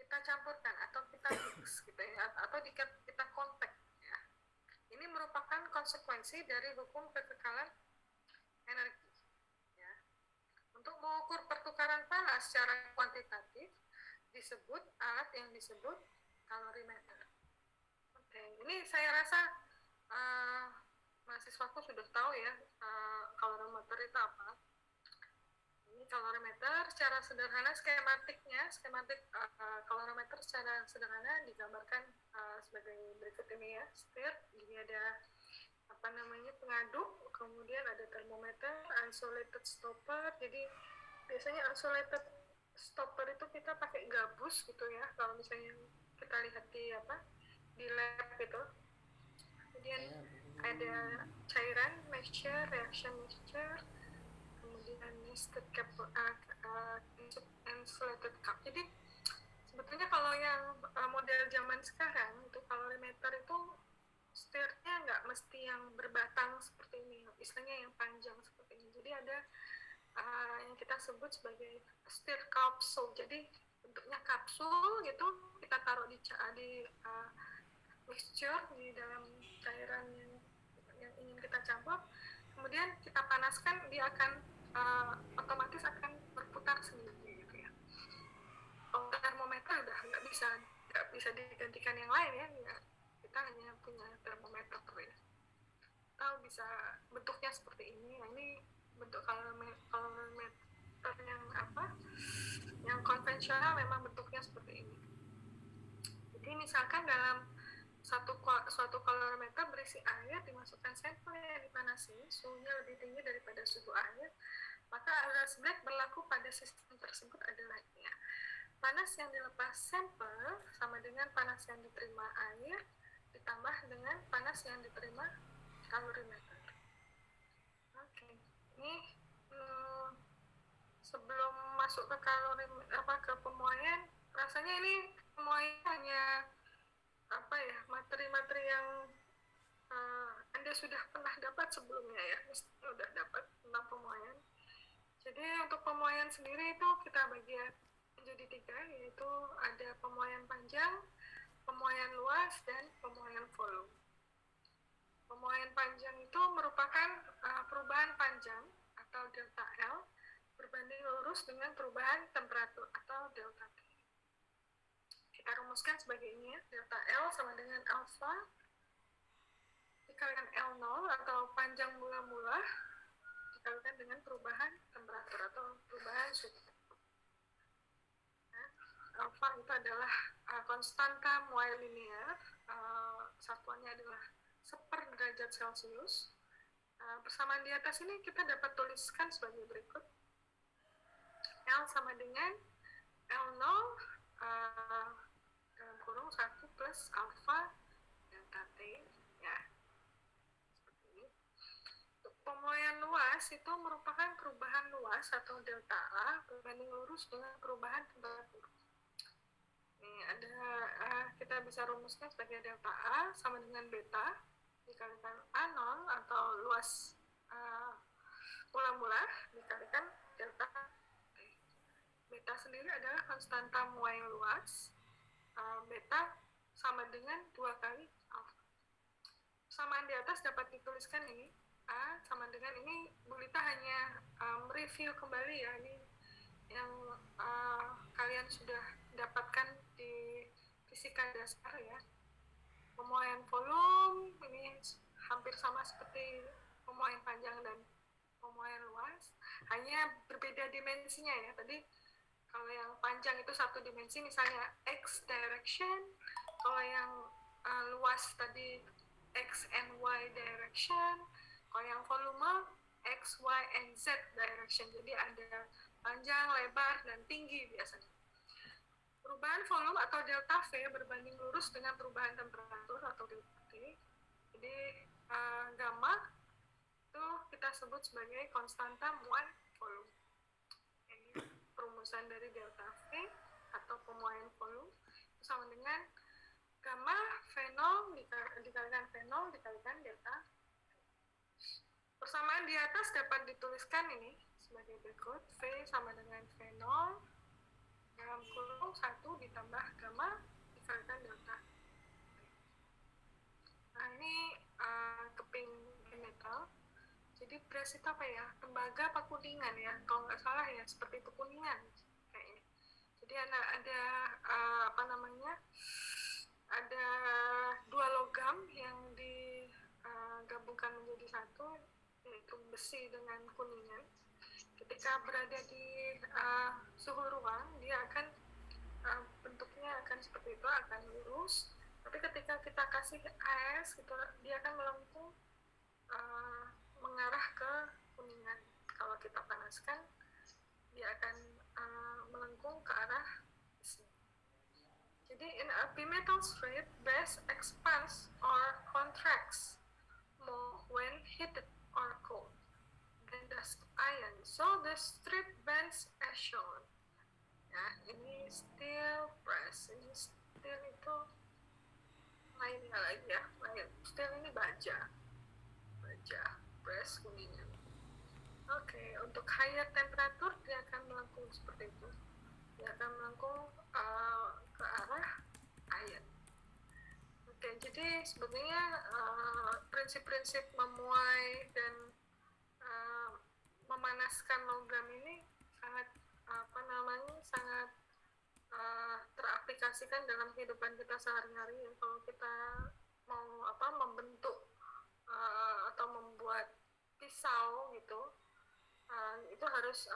kita campurkan atau kita mix gitu ya, atau kita kontak ya. Ini merupakan konsekuensi dari hukum kekekalan energi ya. Untuk mengukur pertukaran panas secara kuantitatif disebut alat yang disebut kalorimeter. Oke, ini saya rasa mahasiswaku sudah tahu ya kalorimeter itu apa. Ini kalorimeter secara sederhana skematik kalorimeter secara sederhana digambarkan sebagai berikut ini ya. Stir, ini ada pengaduk, kemudian ada termometer, isolated stopper. Jadi biasanya isolated stopper itu kita pakai gabus gitu ya kalau misalnya kita lihat di lab gitu. Kemudian ada cairan mixture, reaction mixture, kemudian nested cap, insulated cup. Jadi sebetulnya kalau yang model zaman sekarang itu kalorimeter itu stirnya nggak mesti yang berbatang seperti ini, istilahnya yang panjang seperti ini. Jadi ada yang kita sebut sebagai stir capsule. Jadi bentuknya kapsul gitu, kita taruh di mixture di dalam cairan yang ingin kita campur, kemudian kita panaskan, dia akan otomatis akan berputar sendiri gitu ya. Kalau termometer udah nggak bisa digantikan yang lain ya, kita hanya punya termometer ya. Tahu bisa bentuknya seperti ini. Nah, ini bentuk kalorimeter yang konvensional memang bentuknya seperti ini. Jadi misalkan dalam suatu kalorimeter berisi air, dimasukkan sampel yang dipanasi, suhunya lebih tinggi daripada suhu air, maka azas Black berlaku pada sistem tersebut adalah ya, panas yang dilepas sampel sama dengan panas yang diterima air ditambah dengan panas yang diterima kalorimeter. Oke, ini sebelum masuk ke ke pemuaian, rasanya ini pemuaian hanya materi-materi yang Anda sudah pernah dapat sebelumnya ya, sudah dapat tentang pemuaian. Jadi untuk pemuaian sendiri itu kita bagi menjadi 3, yaitu ada pemuaian panjang, pemuaian luas, dan pemuaian volume. Pemuaian panjang itu merupakan perubahan panjang atau delta L berbanding lurus lurus dengan perubahan temperatur atau delta T. Kita rumuskan sebagai ini ya, delta L sama dengan alpha dikalikan L0 atau panjang mula-mula dikalikan dengan perubahan temperatur atau perubahan suhu. Nah, alpha itu adalah konstanta muai linear, satuannya adalah 1 derajat Celcius. Persamaan di atas ini kita dapat tuliskan sebagai berikut. L sama dengan L0 dalam kurung 1 plus alpha delta T ya. Seperti ini. Untuk pemuaian luas itu merupakan perubahan luas atau delta A berbanding lurus dengan perubahan temperatur. Ini ada kita bisa rumuskan sebagai delta A sama dengan beta dikalikan A0 atau luas mula-mula dikalikan delta T. Beta sendiri adalah konstanta muai luas. Beta sama dengan 2 kali alfa. Persamaan di atas dapat dituliskan ini. A sama dengan ini, Bu Lita hanya mereview kembali ya, ini yang kalian sudah dapatkan di fisika dasar ya. Pemuaian volume ini hampir sama seperti pemuaian panjang dan pemuaian luas, hanya berbeda dimensinya ya. Tadi kalau yang panjang itu 1 dimensi, misalnya x direction, kalau yang luas tadi x and y direction, kalau yang volume x, y, and z direction. Jadi ada panjang, lebar, dan tinggi biasanya. Perubahan volume atau delta V berbanding lurus dengan perubahan temperatur atau delta T. Jadi gamma itu kita sebut sebagai konstanta muai volume. Ini perumusan dari delta V atau pemuaian volume sama dengan gamma V0 dikalikan V0 dikalikan delta T. Persamaan di atas dapat dituliskan ini sebagai berikut. V sama dengan V0 dalam kurung 1 ditambah gamma dikalikan delta T. Nah ini keping metal. Jadi beras itu apa ya? Tembaga apa kuningan ya? Kalau nggak salah ya seperti itu, kuningan kayaknya. Jadi ada apa namanya? Ada 2 logam yang digabungkan menjadi 1, yaitu besi dengan kuningan. Ketika berada di suhu ruang, dia akan bentuknya akan seperti itu, akan lurus. Tapi ketika kita kasih es, dia akan melengkung mengarah ke kuningan. Kalau kita panaskan, dia akan melengkung ke arah besi. Jadi in a bimetal strip, base expands or contracts more when heated or cold than does iron. So the strip bends as shown. Ya, ini steel brass. Ini steel itu lainnya lagi ya. Steel ini baja, brass kuningan. Oke, untuk higher temperatur dia akan melengkung seperti itu. Dia akan melengkung ke arah iron. Oke, jadi sebenarnya prinsip-prinsip memuai dan memanaskan logam ini sangat sangat teraplikasikan dalam kehidupan kita sehari-hari ya. Kalau kita mau membentuk atau membuat pisau gitu, itu harus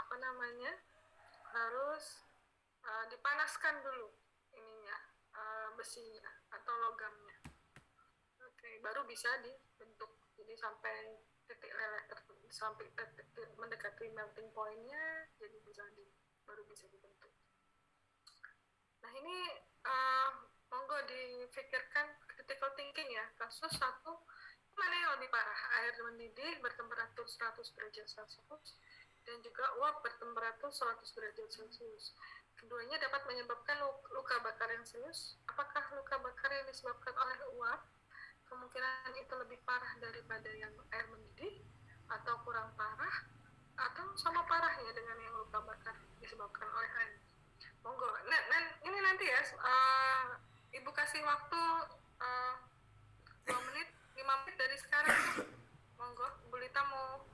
harus dipanaskan dulu ininya, besinya atau logamnya. Oke, baru bisa dibentuk. Jadi sampai titik leleh sampai mendekati melting point-nya, jadi baru bisa dibentuk. Nah ini monggo difikirkan critical thinking ya. Kasus 1, mana yang lebih parah? Air mendidih bertemperatur 100 derajat Celcius dan juga uap bertemperatur 100 derajat Celcius. Keduanya dapat menyebabkan luka bakar yang serius. Apakah luka bakar yang disebabkan oleh uap kemungkinan itu lebih parah daripada yang air mendidih, atau kurang parah, atau sama parahnya dengan yang luka bakar disebabkan oleh air? Monggo. Ini nanti ya, Ibu kasih waktu 5 menit dari sekarang. Monggo, Bu Lita mau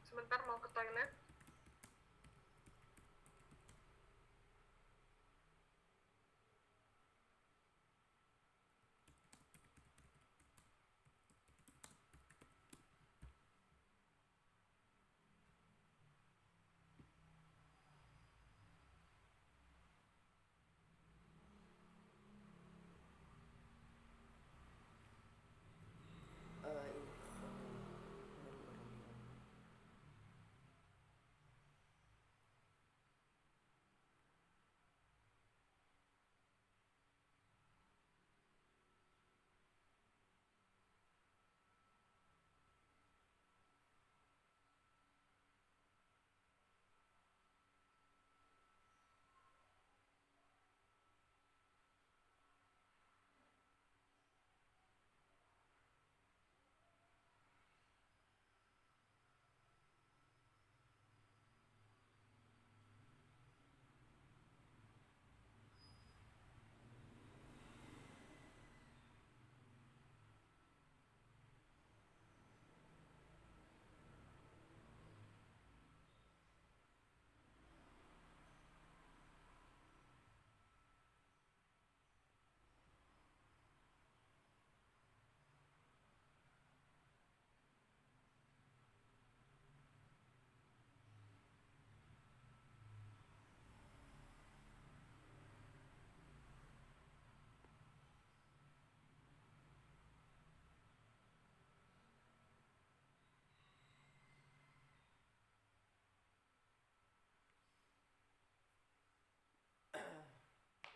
sebentar mau ke toilet. gimana?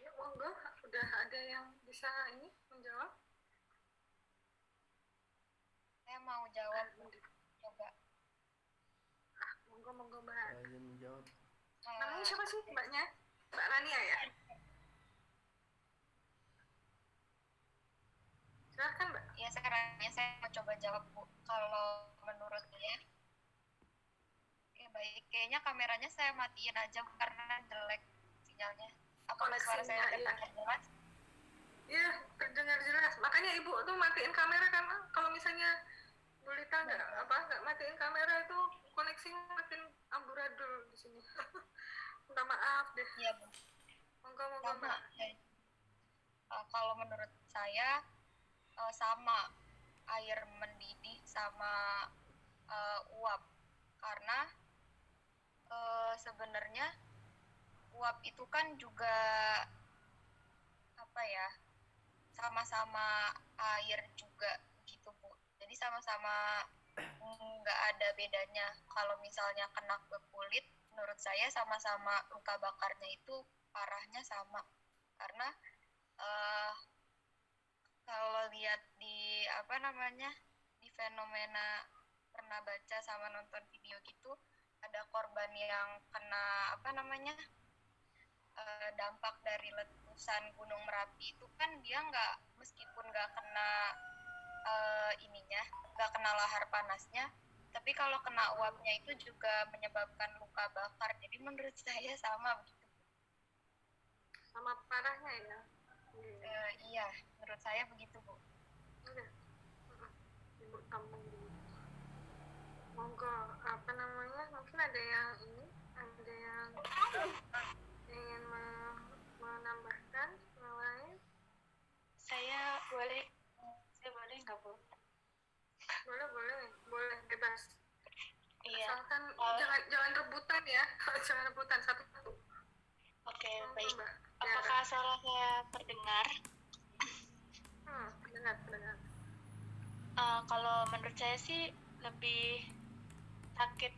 Ya, monggo, udah ada yang bisa ini menjawab?
Saya mau jawab, Bu. Coba.
Monggo Mbak.
Izin menjawab.
Namanya siapa sih Mbaknya? Mbak Rania ya? Silahkan Mbak.
Ya, saya mau coba jawab, Bu. Kalau menurut saya, oke baik. Kayaknya kameranya saya matiin aja Bu, karena jelek sinyalnya. Apakah suara saya terdengar jelas?
Iya, terdengar jelas. Makanya Ibu tuh matiin kamera karena kalau misalnya Bu Lita nggak matiin kamera itu koneksinya makin amburadul di sini. Minta maaf deh.
Iya, Bu.
Monggo
Sama.
Mbak.
Kalau menurut saya sama air mendidih sama uap, karena sebenarnya uap itu kan juga apa ya, sama-sama air juga gitu Bu. Jadi sama-sama nggak ada bedanya. Kalau misalnya kena ke kulit, menurut saya sama-sama luka bakarnya itu parahnya sama, karena kalau lihat di di fenomena, pernah baca sama nonton video gitu, ada korban yang kena dampak dari letusan Gunung Merapi itu kan dia meskipun nggak kena nggak kena lahar panasnya, tapi kalau kena uapnya itu juga menyebabkan luka bakar. Jadi menurut saya sama begitu.
Sama parahnya ya.
Iya, menurut saya begitu Bu.
Udah. Ibu tampung dulu. Monggo, mungkin ada yang ingin menambahkan yang lain?
Saya boleh nggak, Bu?
Boleh bebas.
Iya.
Asalkan jangan rebutan ya. Jangan rebutan satu-satu.
Oke,
Monggo,
baik.
Mbak.
Apakah suara saya terdengar?
Dengar.
Kalau menurut saya sih lebih sakit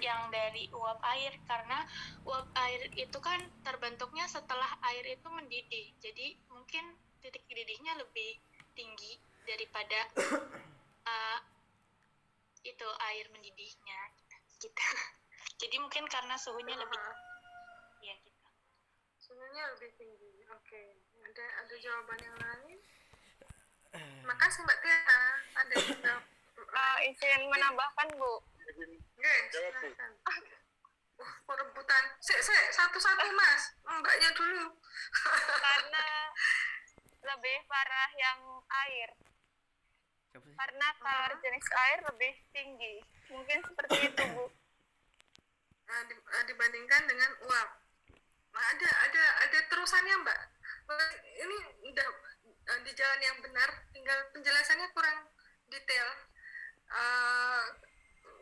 yang dari uap air, karena uap air itu kan terbentuknya setelah air itu mendidih. Jadi mungkin titik didihnya lebih tinggi daripada itu air mendidihnya gitu. Jadi mungkin karena suhunya lebih ya gitu.
Suhunya lebih tinggi. Oke. Ada jawaban yang lain? Makasih Mbak Tia. Ada yang jawab.
Izin menambahkan Bu.
Jawab, Bu.
Silakan. Perebutan. Satu-satu Mas. Mbaknya dulu.
Karena lebih parah yang air.
Siapa sih?
Karena kadar jenis air lebih tinggi. Mungkin seperti itu Bu.
dibandingkan dengan uap. Nah, ada terusannya, Mbak. Ini udah di jalan yang benar, tinggal penjelasannya kurang detail.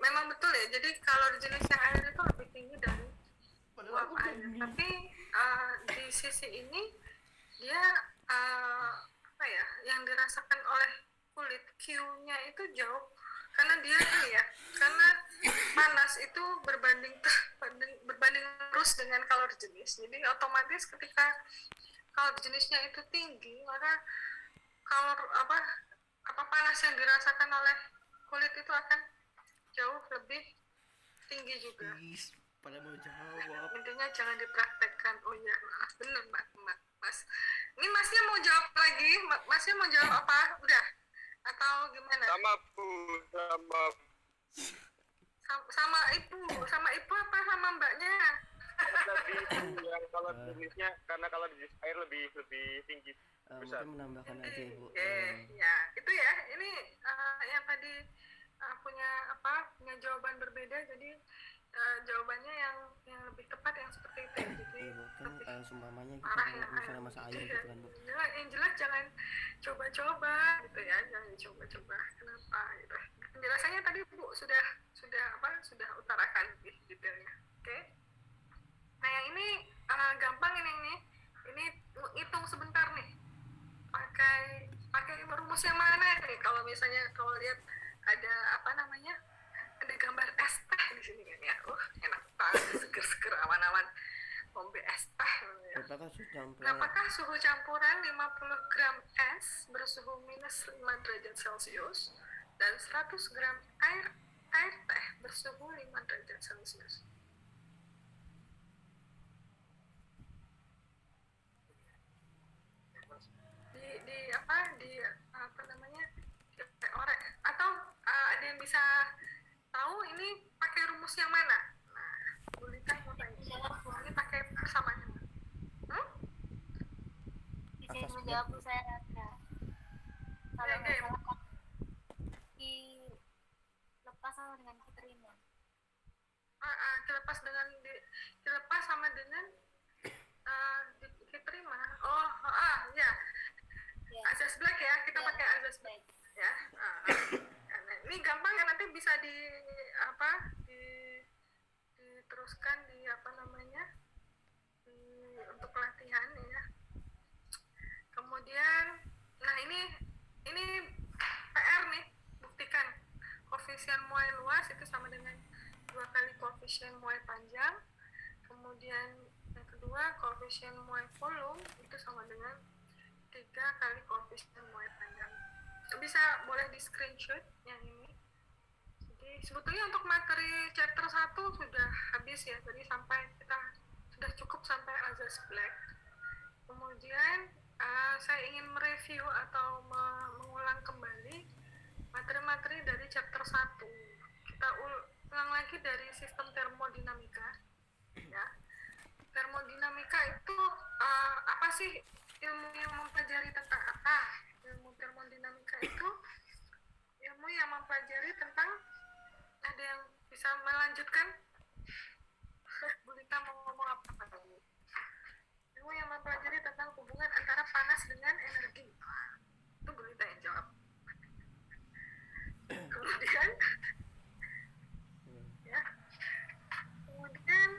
Memang betul ya, jadi kalori jenis yang air itu lebih tinggi dari uap air. Tapi di sisi ini dia apa ya, yang dirasakan oleh kulit Q-nya itu jauh, karena dia ini ya, karena panas itu berbanding lurus dengan kalori jenis. Jadi otomatis ketika kalori jenisnya itu tinggi, maka panas yang dirasakan oleh kulit itu akan jauh lebih tinggi juga.
Pada mau jawab.
Intinya jangan dipraktekkan. Oh iya, maaf, bener Mas. Ini Masnya mau jawab lagi? Masnya mau jawab apa? Udah? Atau gimana?
Sama Bu,
sama ibu apa sama mbaknya?
tadi yang kalau jenisnya, karena kalau jenis air lebih tinggi besar.
Mungkin menambahkan aja Ibu.
Ya itu ya, ini yang tadi punya jawaban berbeda, jadi jawabannya yang lebih tepat yang seperti itu. Jadi
Ibu kan seumpamanya kita
parah ya,
misalnya masak air gitu kan Bu.
yang jelas jangan coba-coba gitu ya, jangan coba-coba. Kenapa gitu? Penjelasannya tadi Bu sudah utarakan lebih detailnya. Oke. Nah yang ini gampang ini hitung sebentar nih. Pakai rumus yang mana nih? Kalau misalnya lihat ada ada gambar es teh di sini kan ya. Enak banget, seger-seger awan-awan ngombe es teh. Ya. Apakah suhu campuran 50 gram es bersuhu minus 5 derajat Celcius dan 100 gram air teh bersuhu 5 derajat Celcius? Orek, atau ada yang bisa tahu ini pakai rumus yang mana? Nah, Bu Lita mau tanya. Ini pakai persamaannya.
Bisa menjawab Bu saya Raka. Kalau nggak salah dilepas sama dengan diterima.
Dilepas sama dengan diterima. Ya. Azas black ya, kita pakai azas black ya. Nah, ini gampang ya, nanti bisa diteruskan untuk pelatihan ya. Kemudian nah ini PR nih, buktikan koefisien muai luas itu sama dengan 2 kali koefisien muai panjang. Kemudian yang kedua, koefisien muai volume itu sama dengan 3 kali koefisien muai panjang. Bisa boleh di screenshot yang ini. Jadi sebetulnya untuk materi chapter 1 sudah habis ya, jadi kita sudah cukup sampai azas black. Kemudian saya ingin mereview atau mengulang kembali materi-materi dari chapter 1. Kita ulang lagi dari sistem termodinamika ya. Termodinamika itu apa sih? Ilmu yang mempelajari tentang apa? Ilmu termodinamika itu ilmu yang mempelajari tentang, ada yang bisa melanjutkan? Bu Lita mau ngomong apa tadi? Ilmu yang mempelajari tentang hubungan antara panas dengan energi. Itu Bu Lita yang jawab. Kemudian ya. Kemudian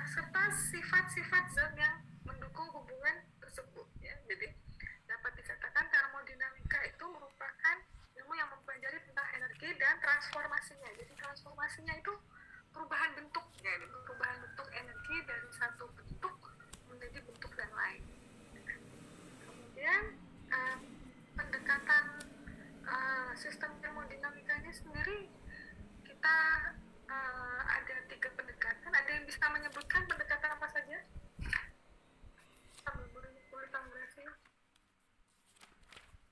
serta sifat-sifat zat yang mendukung hubungan tersebut ya. Jadi dapat dikatakan termodinamika itu merupakan ilmu yang mempelajari tentang energi dan transformasinya. Jadi transformasinya itu perubahan bentuk ya, perubahan bentuk energi dari satu bentuk menjadi bentuk yang lain. Kemudian pendekatan sistem termodinamikanya sendiri kita ada 3 pendekatan. Ada yang bisa menyebutkan pendekatan apa saja? Sambil boleh review.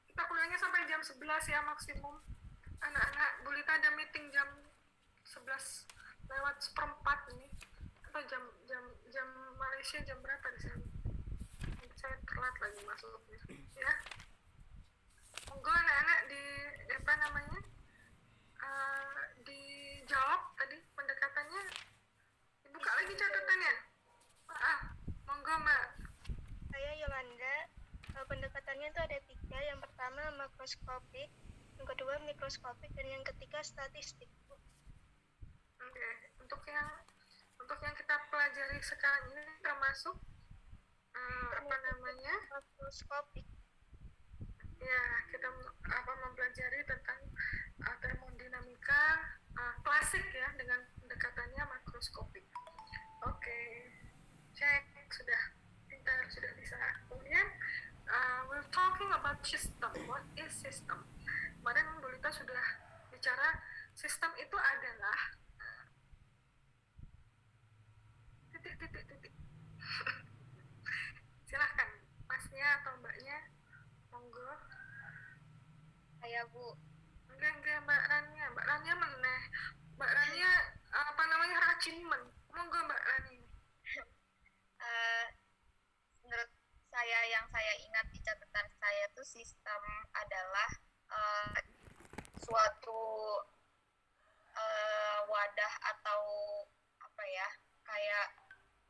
Kita kuliahnya sampai jam 11 ya maksimum. Anak-anak, Bu Lita ada meeting jam 11 lewat 1/4 ini. Atau jam Malaysia jam berapa di sini? Saya telat lagi masuknya. Ya. Monggo anak-anak dijawab tadi pendekatannya
statistik, Bu.
Oke, untuk yang kita pelajari sekarang ini termasuk apa namanya?
Makroskopik.
Ya, kita mempelajari tentang termodinamika klasik ya dengan pendekatannya makroskopik. Oke, cek sudah pintar, sudah bisa. Kemudian we're talking about system. What is system? Kemarin Bu Lita sudah bicara sistem itu adalah titik. Silahkan, masnya atau mbaknya, monggo.
Saya, Bu.
Enggak, Mbak Rania meneh. Mbak Rania apa namanya rajin monggo Mbak Rania.
Menurut saya yang saya ingat di catatan saya tuh sistem adalah suatu wadah atau apa ya, kayak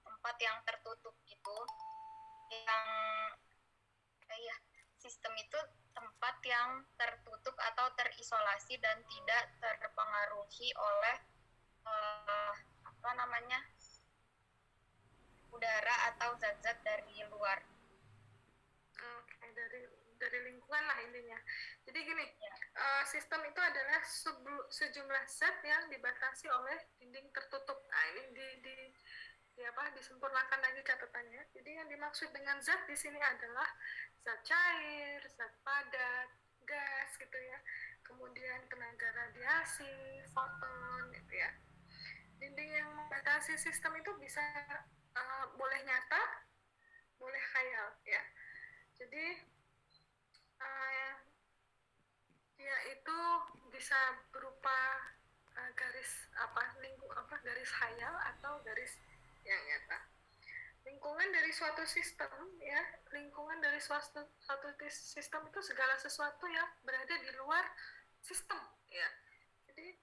tempat yang tertutup gitu, yang sistem itu tempat yang tertutup atau terisolasi dan tidak terpengaruhi oleh udara atau zat-zat dari luar.
Oke, dari lingkungan lah intinya. Jadi gini, sistem itu adalah sejumlah zat yang dibatasi oleh dinding tertutup. Nah, ini disempurnakan lagi catatannya. Jadi yang dimaksud dengan zat di sini adalah zat cair, zat padat, gas gitu ya. Kemudian tenaga radiasi, foton gitu ya. Dinding yang membatasi sistem itu bisa boleh nyata, boleh khayal ya. Jadi dia itu bisa berupa garis khayal atau garis yang nyata. Lingkungan dari suatu sistem ya, lingkungan dari suatu sistem itu segala sesuatu yang berada di luar sistem ya. Jadi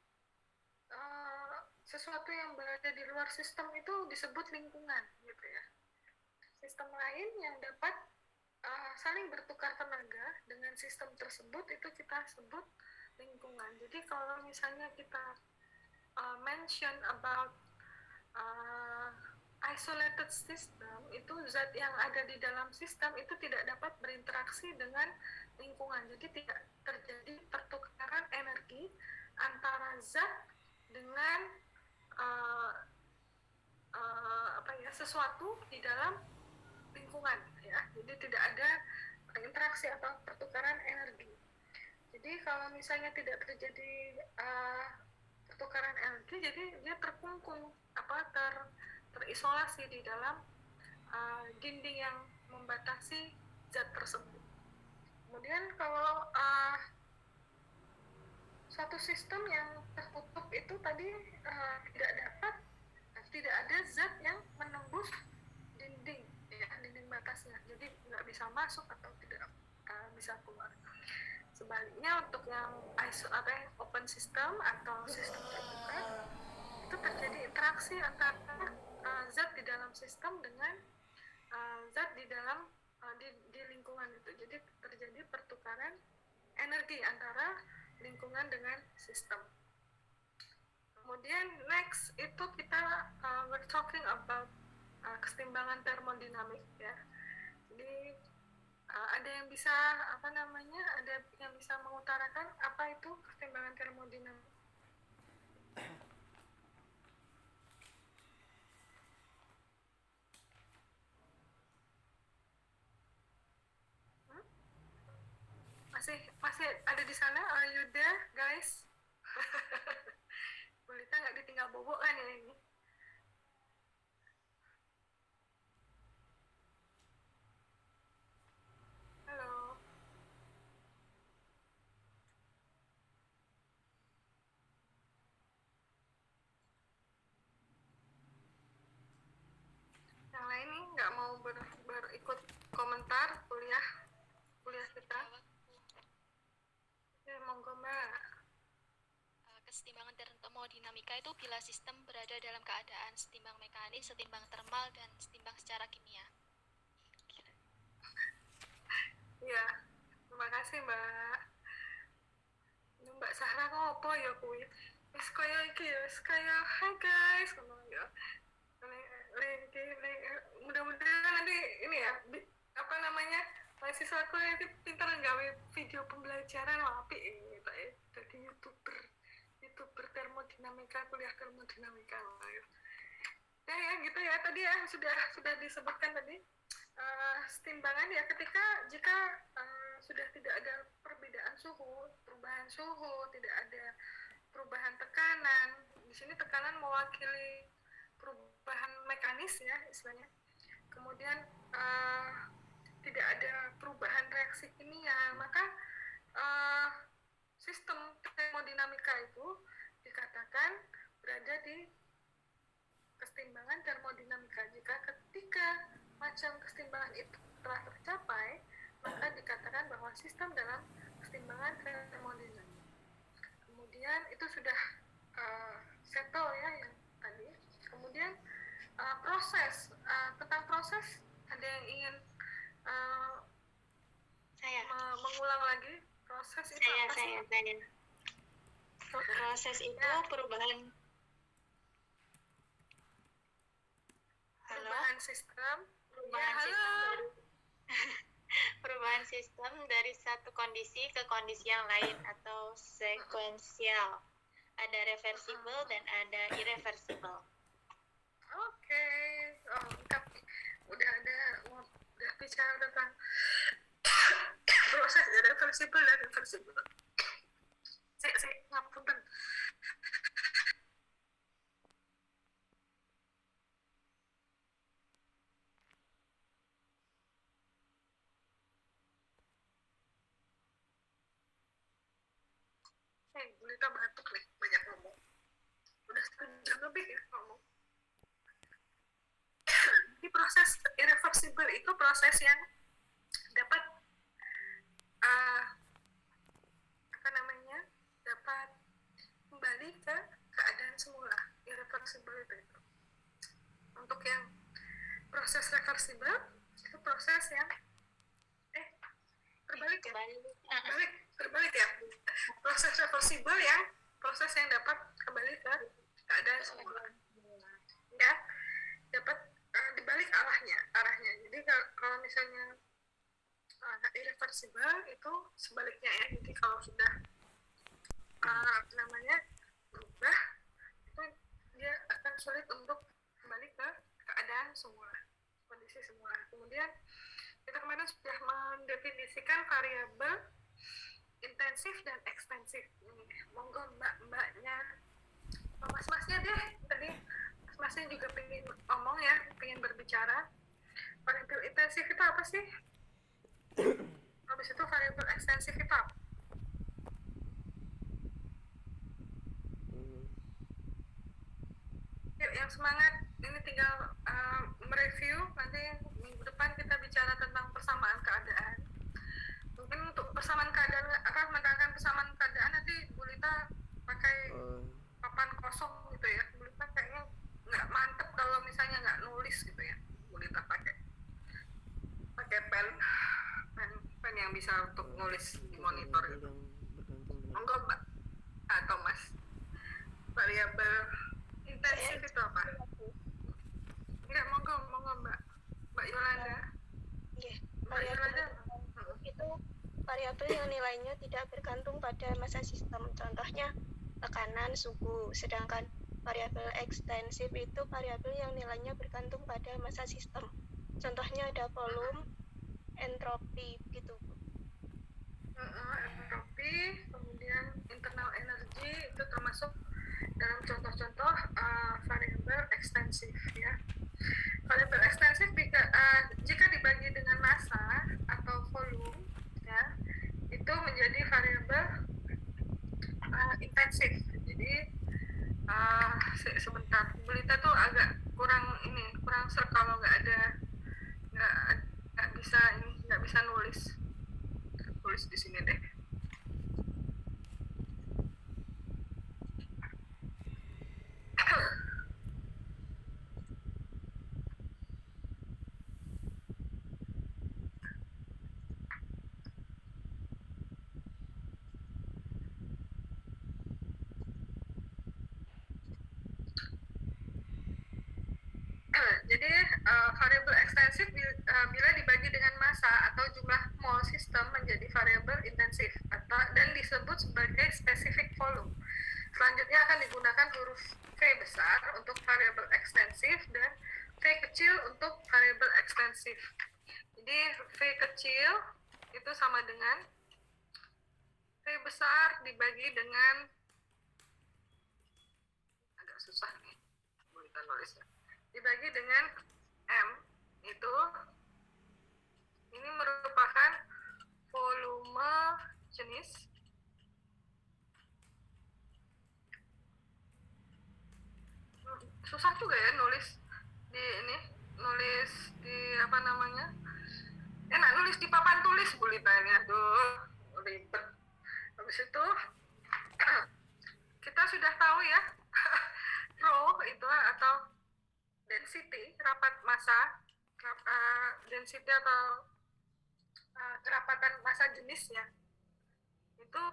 sesuatu yang berada di luar sistem itu disebut lingkungan gitu ya. Sistem lain yang dapat saling bertukar tenaga dengan sistem tersebut itu kita sebut lingkungan. Jadi kalau misalnya kita mention about isolated system, itu zat yang ada di dalam sistem itu tidak dapat berinteraksi dengan lingkungan. Jadi tidak terjadi pertukaran energi antara zat dengan sesuatu di dalam lingkungan ya. Jadi tidak ada interaksi atau pertukaran energi. Jadi kalau misalnya tidak terjadi pertukaran energi, jadi dia terkungkung terisolasi di dalam dinding yang membatasi zat tersebut. Kemudian kalau satu sistem yang tertutup itu tadi tidak ada zat yang menembus dinding ya, dinding batasnya, jadi nggak bisa masuk atau tidak bisa keluar. Sebaliknya untuk yang open system atau sistem terbuka itu terjadi interaksi antara zat di dalam sistem dengan zat di dalam di lingkungan itu. Jadi terjadi pertukaran energi antara lingkungan dengan sistem. Kemudian next itu kita we're talking about kesetimbangan termodinamik ya. Jadi ada yang bisa ada yang bisa mengutarakan apa itu kesetimbangan termodinamik? Masih ada di sana? Are you there, guys? Bu Lita nggak ditinggal bobo kan ya ini? Halo. Yang lain nih nggak mau berikut komentar kuliah kita? Ya, monggo Mbak.
Kesetimbangan termodinamika itu bila sistem berada dalam keadaan setimbang mekanis, setimbang termal, dan setimbang secara kimia.
Ya, terima kasih Mbak. Mbak Sarah ngopo ya kuwi wis kaya iki ya wis kaya hai guys ngono ya mudah-mudahan nanti ini ya apa namanya mahasiswaku nanti pintar nggawe video pembelajaran apik gitu ya jadi youtuber termodinamika kuliah termodinamika ya gitu ya tadi ya sudah disebutkan tadi setimbangan ya jika sudah tidak ada perubahan suhu tidak ada perubahan tekanan di sini tekanan mewakili perubahan mekanis ya istilahnya kemudian tidak ada perubahan reaksi kimia maka sistem termodinamika itu dikatakan berada di kesetimbangan termodinamika jika ketika macam kesetimbangan itu telah tercapai maka dikatakan bahwa sistem dalam kesetimbangan termodinamika kemudian itu sudah settle ya yang tadi kemudian tentang proses ada yang ingin
Saya.
mengulang lagi proses itu
Saya.
apa sih?
Proses itu
Ya.
perubahan
Perubahan sistem
perubahan
ya,
sistem
halo.
dari perubahan sistem dari satu kondisi ke kondisi yang lain atau sekuensial. Ada reversible dan ada irreversible.
Oke, lengkap nih. Udah bicara tentang proses irreversible dan reversible. Saya ngapunten. Berita batuk nih, banyak ngomong. Udah 1 jam lebih ya ngomong. Di proses irreversible itu proses yang dapat dapat kembali ke keadaan semula. Irreversible itu. Untuk yang proses reversible itu proses yang terbalik ya. Proses reversible yang proses yang dapat kembali ke keadaan semula. Ya, dapat dibalik arahnya. Jadi kalau misalnya irreversible itu sebaliknya ya. Jadi kalau sudah berubah itu dia akan sulit untuk kembali ke keadaan semula, kondisi semula. Kemudian kita kemarin sudah mendefinisikan variabel intensif dan ekstensif. Monggo mbak-mbaknya, mas-masnya deh. Tadi mas-masnya juga pengen ngomong ya, pengen berbicara. Variabel intensif itu apa sih? Habis itu variabel ekstensif itu apa? Yuk, yang semangat. Ini tinggal mereview. Nanti minggu depan kita bicara tentang persamaan keadaan. Mungkin untuk persamaan keadaan menerangkan persamaan keadaan nanti Bu Lita pakai papan kosong gitu ya. Bu Lita kayaknya nggak mantep kalau misalnya nggak nulis gitu ya. Bu Lita pakai pen yang bisa untuk nulis di monitor gitu. Monggo Mbak atau Mas. Variabel intensif itu apa? Enggak, monggo Mbak Yolanda.
Iya,
Mbak Yolanda.
itu variabel yang nilainya tidak bergantung pada massa sistem. Contohnya tekanan, suhu. Sedangkan variabel ekstensif itu variabel yang nilainya bergantung pada massa sistem. Contohnya ada volume, entropi gitu.
Entropi, kemudian internal energy itu termasuk dalam contoh-contoh variabel ekstensif ya. Variabel ekstensif jika dibagi dengan massa atau volume ya, itu menjadi variabel intensif. Jadi sebentar, berita tuh agak kurang ser kalau nggak bisa nulis di sini deh. variabel ekstensif bila dibagi dengan massa atau jumlah mol sistem menjadi variabel intensif dan disebut sebagai specific volume. Selanjutnya akan digunakan huruf V besar untuk variabel ekstensif dan V kecil untuk variabel ekstensif. Jadi V kecil itu sama dengan V besar dibagi dengan, agak susah nih kita nulisnya, dibagi dengan M, itu ini merupakan volume jenis susah juga ya nulis di apa namanya, enak nulis di papan tulis bulitanya tuh ribet. Habis itu kita sudah tahu ya rho itu atau density, rapat massa, density atau kerapatan massa jenisnya itu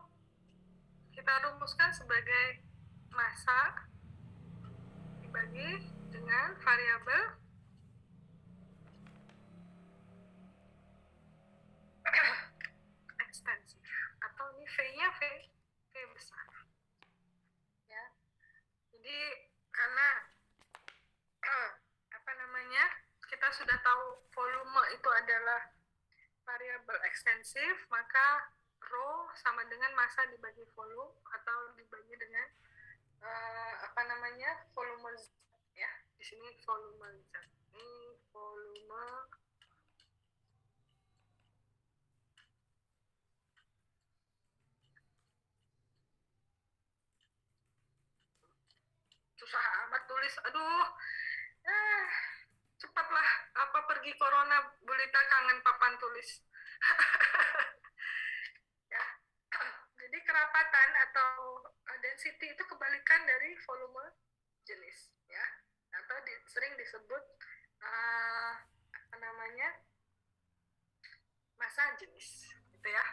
kita rumuskan sebagai massa dibagi dengan variabel ekstensif, atau ini V-nya V besar ya. Jadi karena apa namanya, kita sudah tahu volume itu adalah variabel ekstensif, maka rho sama dengan massa dibagi volume atau dibagi dengan apa namanya, volume Z ya. Di sini volume Z. Ini volume susah amat tulis, aduh. Cepatlah apa pergi corona, Bulita kangen papan tulis. Ya. Jadi kerapatan atau density itu kebalikan dari volume jenis ya, atau sering disebut apa namanya, massa jenis gitu ya.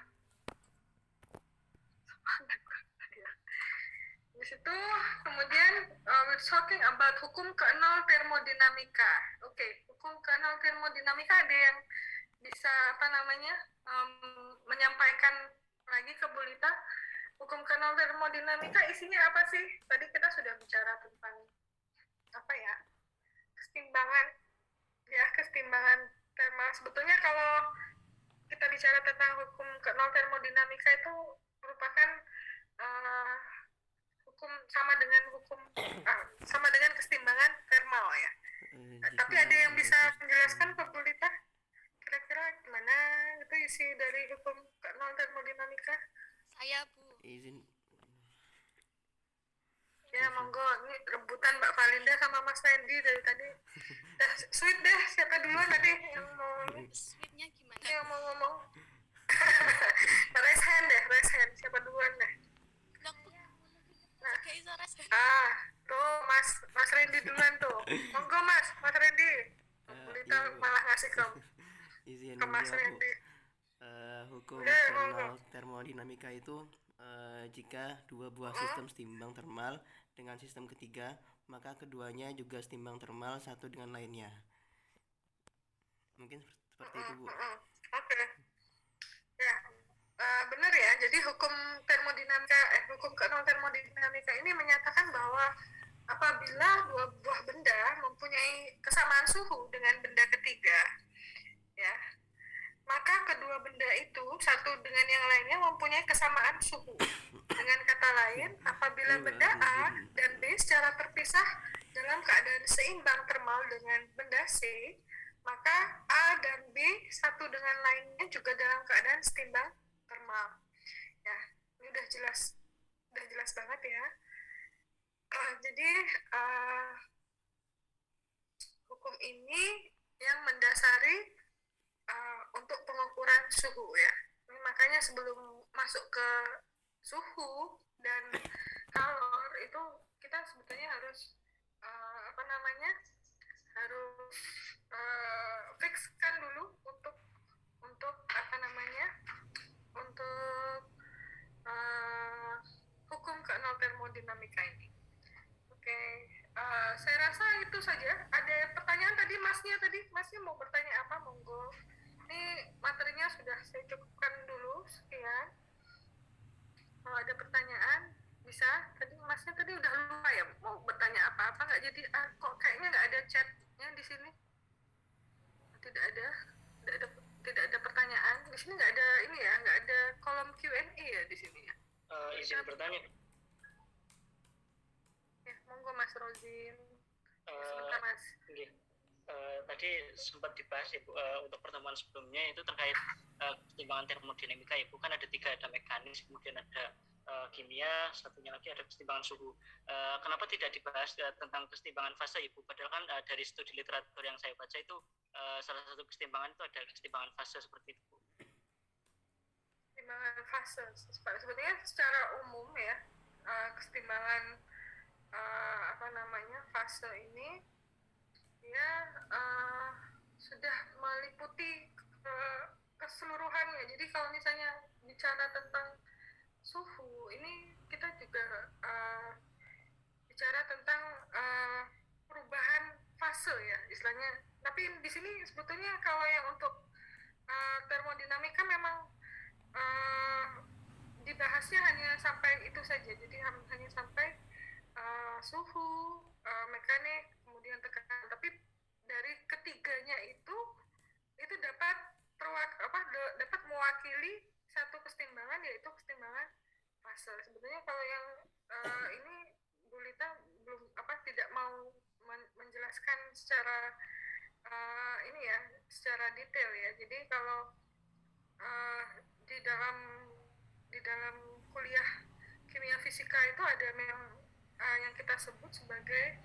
Di situ kemudian we're talking about hukum ke-0 termodinamika. Oke, hukum ke-0 termodinamika ada yang bisa apa namanya menyampaikan lagi ke Bulita? Hukum ke-0 termodinamika isinya apa sih? Tadi kita sudah bicara tentang apa ya? Kesetimbangan ya, kesetimbangan termal. Sebetulnya kalau kita bicara tentang hukum ke-0 termodinamika itu merupakan hukum sama dengan kesetimbangan termal ya. Tapi ada yang bisa menjelaskan ke Bulita kira-kira gimana itu isi dari hukum ke-0 termodinamika?
Saya, Bu.
Izin.
Ya, monggo. Ini rebutan Mbak Valinda sama Mas Randy dari tadi. Sweet deh, siapa duluan tadi yang mau
Sweetnya gimana?
yang mau ngomong? Raise hand deh, raise hand. Siapa duluan deh?
Oke, Zara.
Tuh Mas Randy duluan tuh. Monggo Mas Randy. Bulita malah ngasih
Izin
ke Mas
menjawab, Bu.
Randy.
Hukum
Monggo.
termodinamika itu jika dua buah sistem setimbang termal dengan sistem ketiga, maka keduanya juga setimbang termal satu dengan lainnya. Mungkin seperti itu, Bu.
Oke. Ya, benar ya. Jadi hukum ke-0 termodinamika ini menyatakan bahwa apabila dua buah benda mempunyai kesamaan suhu dengan benda ketiga, ya, maka kedua benda itu satu dengan yang lainnya mempunyai kesamaan suhu. Dengan kata lain, apabila benda A dan B secara terpisah dalam keadaan seimbang termal dengan benda C, maka A dan B satu dengan lainnya juga dalam keadaan seimbang termal. Ya, ini udah jelas banget ya. Jadi hukum ini yang mendasari untuk pengukuran suhu ya. Ini makanya sebelum masuk ke suhu dan kalor itu kita sebetulnya harus harus fixkan dulu untuk hukum ke-0 termodinamika ini. Oke, Saya rasa itu saja. Ada pertanyaan tadi masnya mau bertanya apa, monggo. Ini materinya sudah saya cukupkan dulu, sekian. Kalau ada pertanyaan bisa. Tadi masnya tadi udah lupa ya mau bertanya apa-apa nggak, jadi kok kayaknya nggak ada chatnya di sini. Tidak ada tidak ada pertanyaan di sini, nggak ada ini ya, nggak ada kolom Q&A ya di sini ya.
Izin bertanya.
Ya, monggo Mas Rozin.
Sebentar Mas. Tadi sempat dibahas ya Bu, untuk pertemuan sebelumnya itu terkait kesetimbangan termodinamika ya Bu, kan ada 3, ada mekanis, kemudian ada kimia, satunya lagi ada kesetimbangan suhu. Kenapa tidak dibahas tentang kesetimbangan fase ya Bu? Padahal kan dari studi literatur yang saya baca itu salah satu kesetimbangan itu ada kesetimbangan fase seperti itu Bu.
Kesetimbangan fase sebetulnya secara umum ya, kesetimbangan fase ini dia sudah meliputi keseluruhannya. Jadi kalau misalnya bicara tentang suhu ini, kita juga bicara tentang perubahan fase ya istilahnya. Tapi di sini sebetulnya kalau yang untuk termodinamika memang dibahasnya hanya sampai itu saja. Jadi hanya sampai suhu, mekanik, kemudian tekanan. Tapi dari ketiganya itu dapat dapat mewakili satu kesetimbangan, yaitu kesetimbangan fase. Sebetulnya kalau yang ini Bu Lita belum tidak mau menjelaskan secara ini ya, secara detail ya. Jadi kalau di dalam kuliah kimia fisika itu ada yang kita sebut sebagai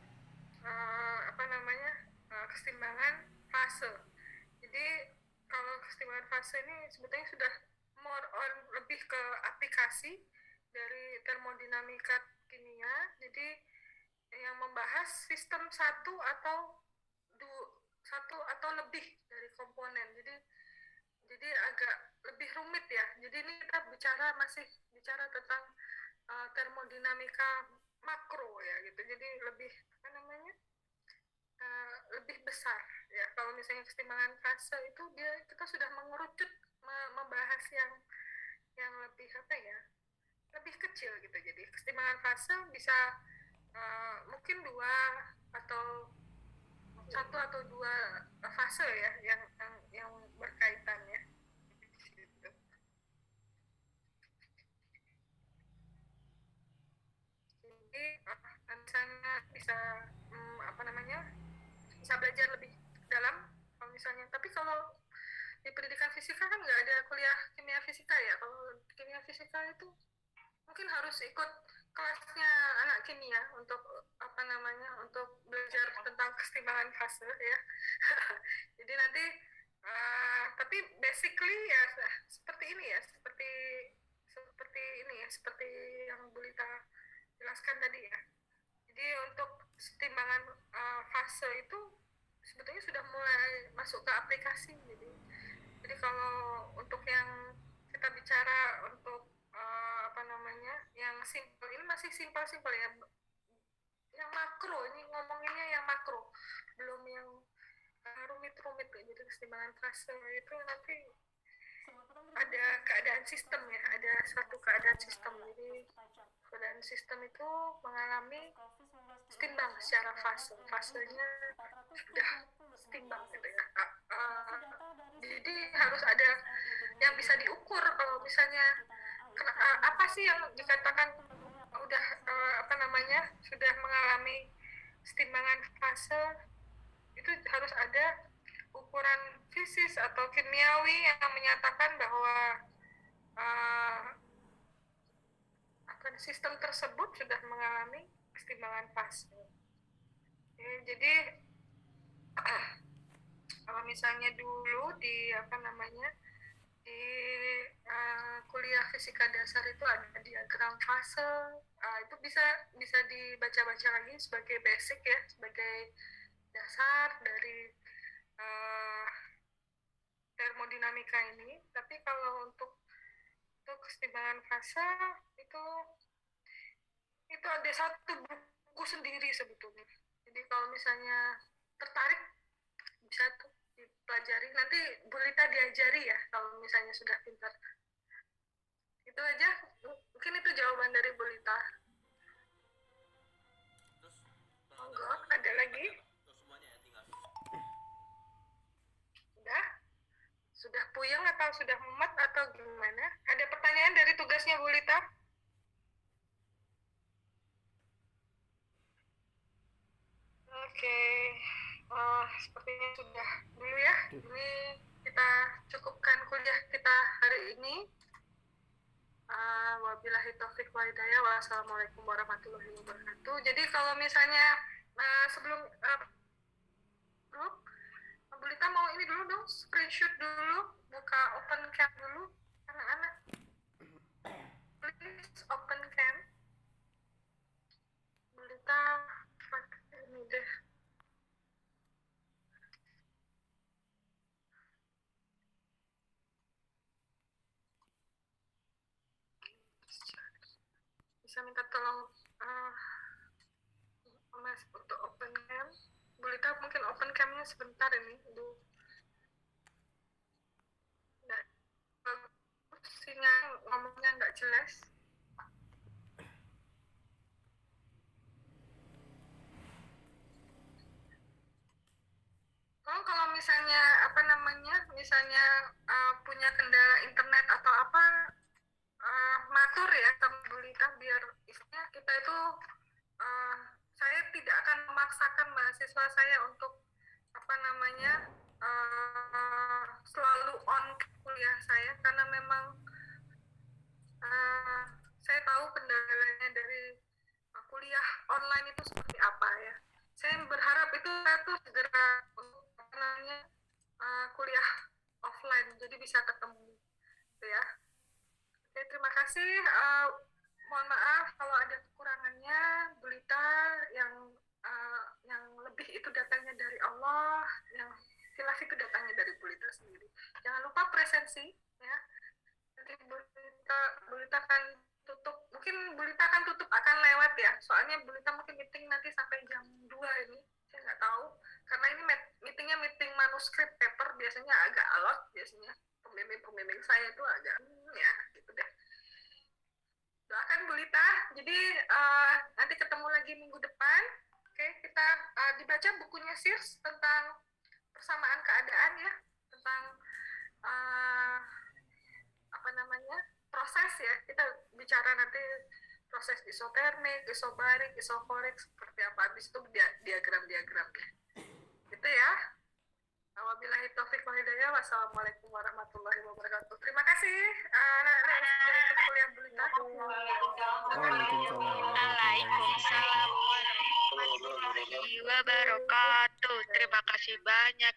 kesetimbangan fase. Jadi kalau kesetimbangan fase ini sebetulnya sudah more on lebih ke aplikasi dari termodinamika kimia. Jadi yang membahas sistem satu atau lebih dari komponen. Jadi agak lebih rumit ya. Jadi ini kita masih bicara tentang termodinamika makro ya gitu. Jadi lebih lebih besar ya. Kalau misalnya kesetimbangan fase itu kita sudah mengerucut membahas yang lebih lebih kecil gitu. Jadi kesetimbangan fase bisa mungkin satu atau dua fase ya yang berkaitan ya. Jadi misalnya bisa bisa belajar lebih dalam kalau misalnya. Tapi kalau di pendidikan fisika kan nggak ada kuliah kimia fisika ya. Kalau kimia fisika itu mungkin harus ikut kelasnya anak kimia untuk untuk belajar tentang kesetimbangan fase ya. Jadi nanti tapi basically ya seperti ini ya, seperti yang Bu Lita jelaskan tadi ya. Jadi untuk kesetimbangan fase itu sebetulnya sudah mulai masuk ke aplikasi. Jadi kalau untuk yang kita bicara untuk yang simpel, ini masih simpel ya. Yang makro, ini ngomonginnya yang makro, belum yang rumit-rumit ya. Jadi kesetimbangan fase itu nanti ada keadaan sistem ya, ada suatu keadaan sistem. Jadi keadaan sistem itu mengalami setimbang secara fasenya sudah setimbang gitu ya. Jadi harus ada yang bisa diukur. Kalau misalnya apa sih yang dikatakan udah sudah mengalami kesetimbangan fase, itu harus ada ukuran fisis atau kimiawi yang menyatakan bahwa sistem tersebut sudah mengalami kesetimbangan fase. Jadi kalau misalnya dulu di kuliah fisika dasar itu ada diagram fase, itu bisa dibaca-baca lagi sebagai basic ya, sebagai dasar dari termodinamika ini. Tapi kalau untuk kesetimbangan fase itu ada satu buku sendiri sebetulnya. Jadi kalau misalnya tertarik bisa tuh dipelajari. Nanti Bu Lita diajari ya kalau misalnya sudah pintar. Itu aja. Mungkin itu jawaban dari Bu Lita. Monggo, ada lagi? Sudah puyeng atau sudah mumet atau gimana? Ada pertanyaan dari tugasnya Bu Lita? Oke, sepertinya sudah dulu ya. Ini kita cukupkan kuliah kita hari ini. Wabillahi taufiq wa hidayah. Wassalamualaikum warahmatullahi wabarakatuh. Jadi kalau misalnya sebelum grup, Bu Lita mau ini dulu dong, screenshot dulu, buka open cam dulu, anak-anak. Please open cam. Bu Lita pakai ini deh. Bisa minta tolong Mas untuk open cam. Bu Lita mungkin open camnya sebentar ini. Nggak bagus, sinyal ngomongnya nggak jelas. Kalau misalnya misalnya punya kendala internet atau apa, matur ya sama Bu Lita biar istilahnya kita itu saya tidak akan memaksakan mahasiswa saya untuk selalu on kuliah saya karena memang saya tahu kendalanya dari kuliah online itu seperti apa ya. Saya berharap itu saya tuh segera kuliah offline jadi bisa ketemu gitu ya. Oke, terima kasih. Mohon maaf kalau ada kekurangannya. Bu Lita yang lebih itu datangnya dari Allah, yang khilaf itu datangnya dari Bu Lita sendiri. Jangan lupa presensi ya. Nanti Bu Lita akan tutup, mungkin Bu Lita akan tutup akan lewat ya. Soalnya Bu Lita mungkin meeting nanti sampai jam 2 ini. Saya nggak tahu karena ini meetingnya meeting manuskrip paper, biasanya agak alot biasanya. Pembimbing saya itu agak ya gitu deh. Doakan Bu Lita. Jadi nanti ketemu lagi minggu depan. Oke, kita dibaca bukunya Sears tentang persamaan keadaan ya, tentang proses ya. Kita bicara nanti proses isotermik, isobarik, isoforik seperti apa. Habis itu diagram-diagramnya. Gitu ya. Wabillahi taufiq wa hidayah. Wassalamualaikum warahmatullahi wabarakatuh. Terima kasih anak-anak yang sudah ikut kuliah Bu Lita.
Waalaikumsalam warahmatullahi wabarakatuh. Terima kasih banyak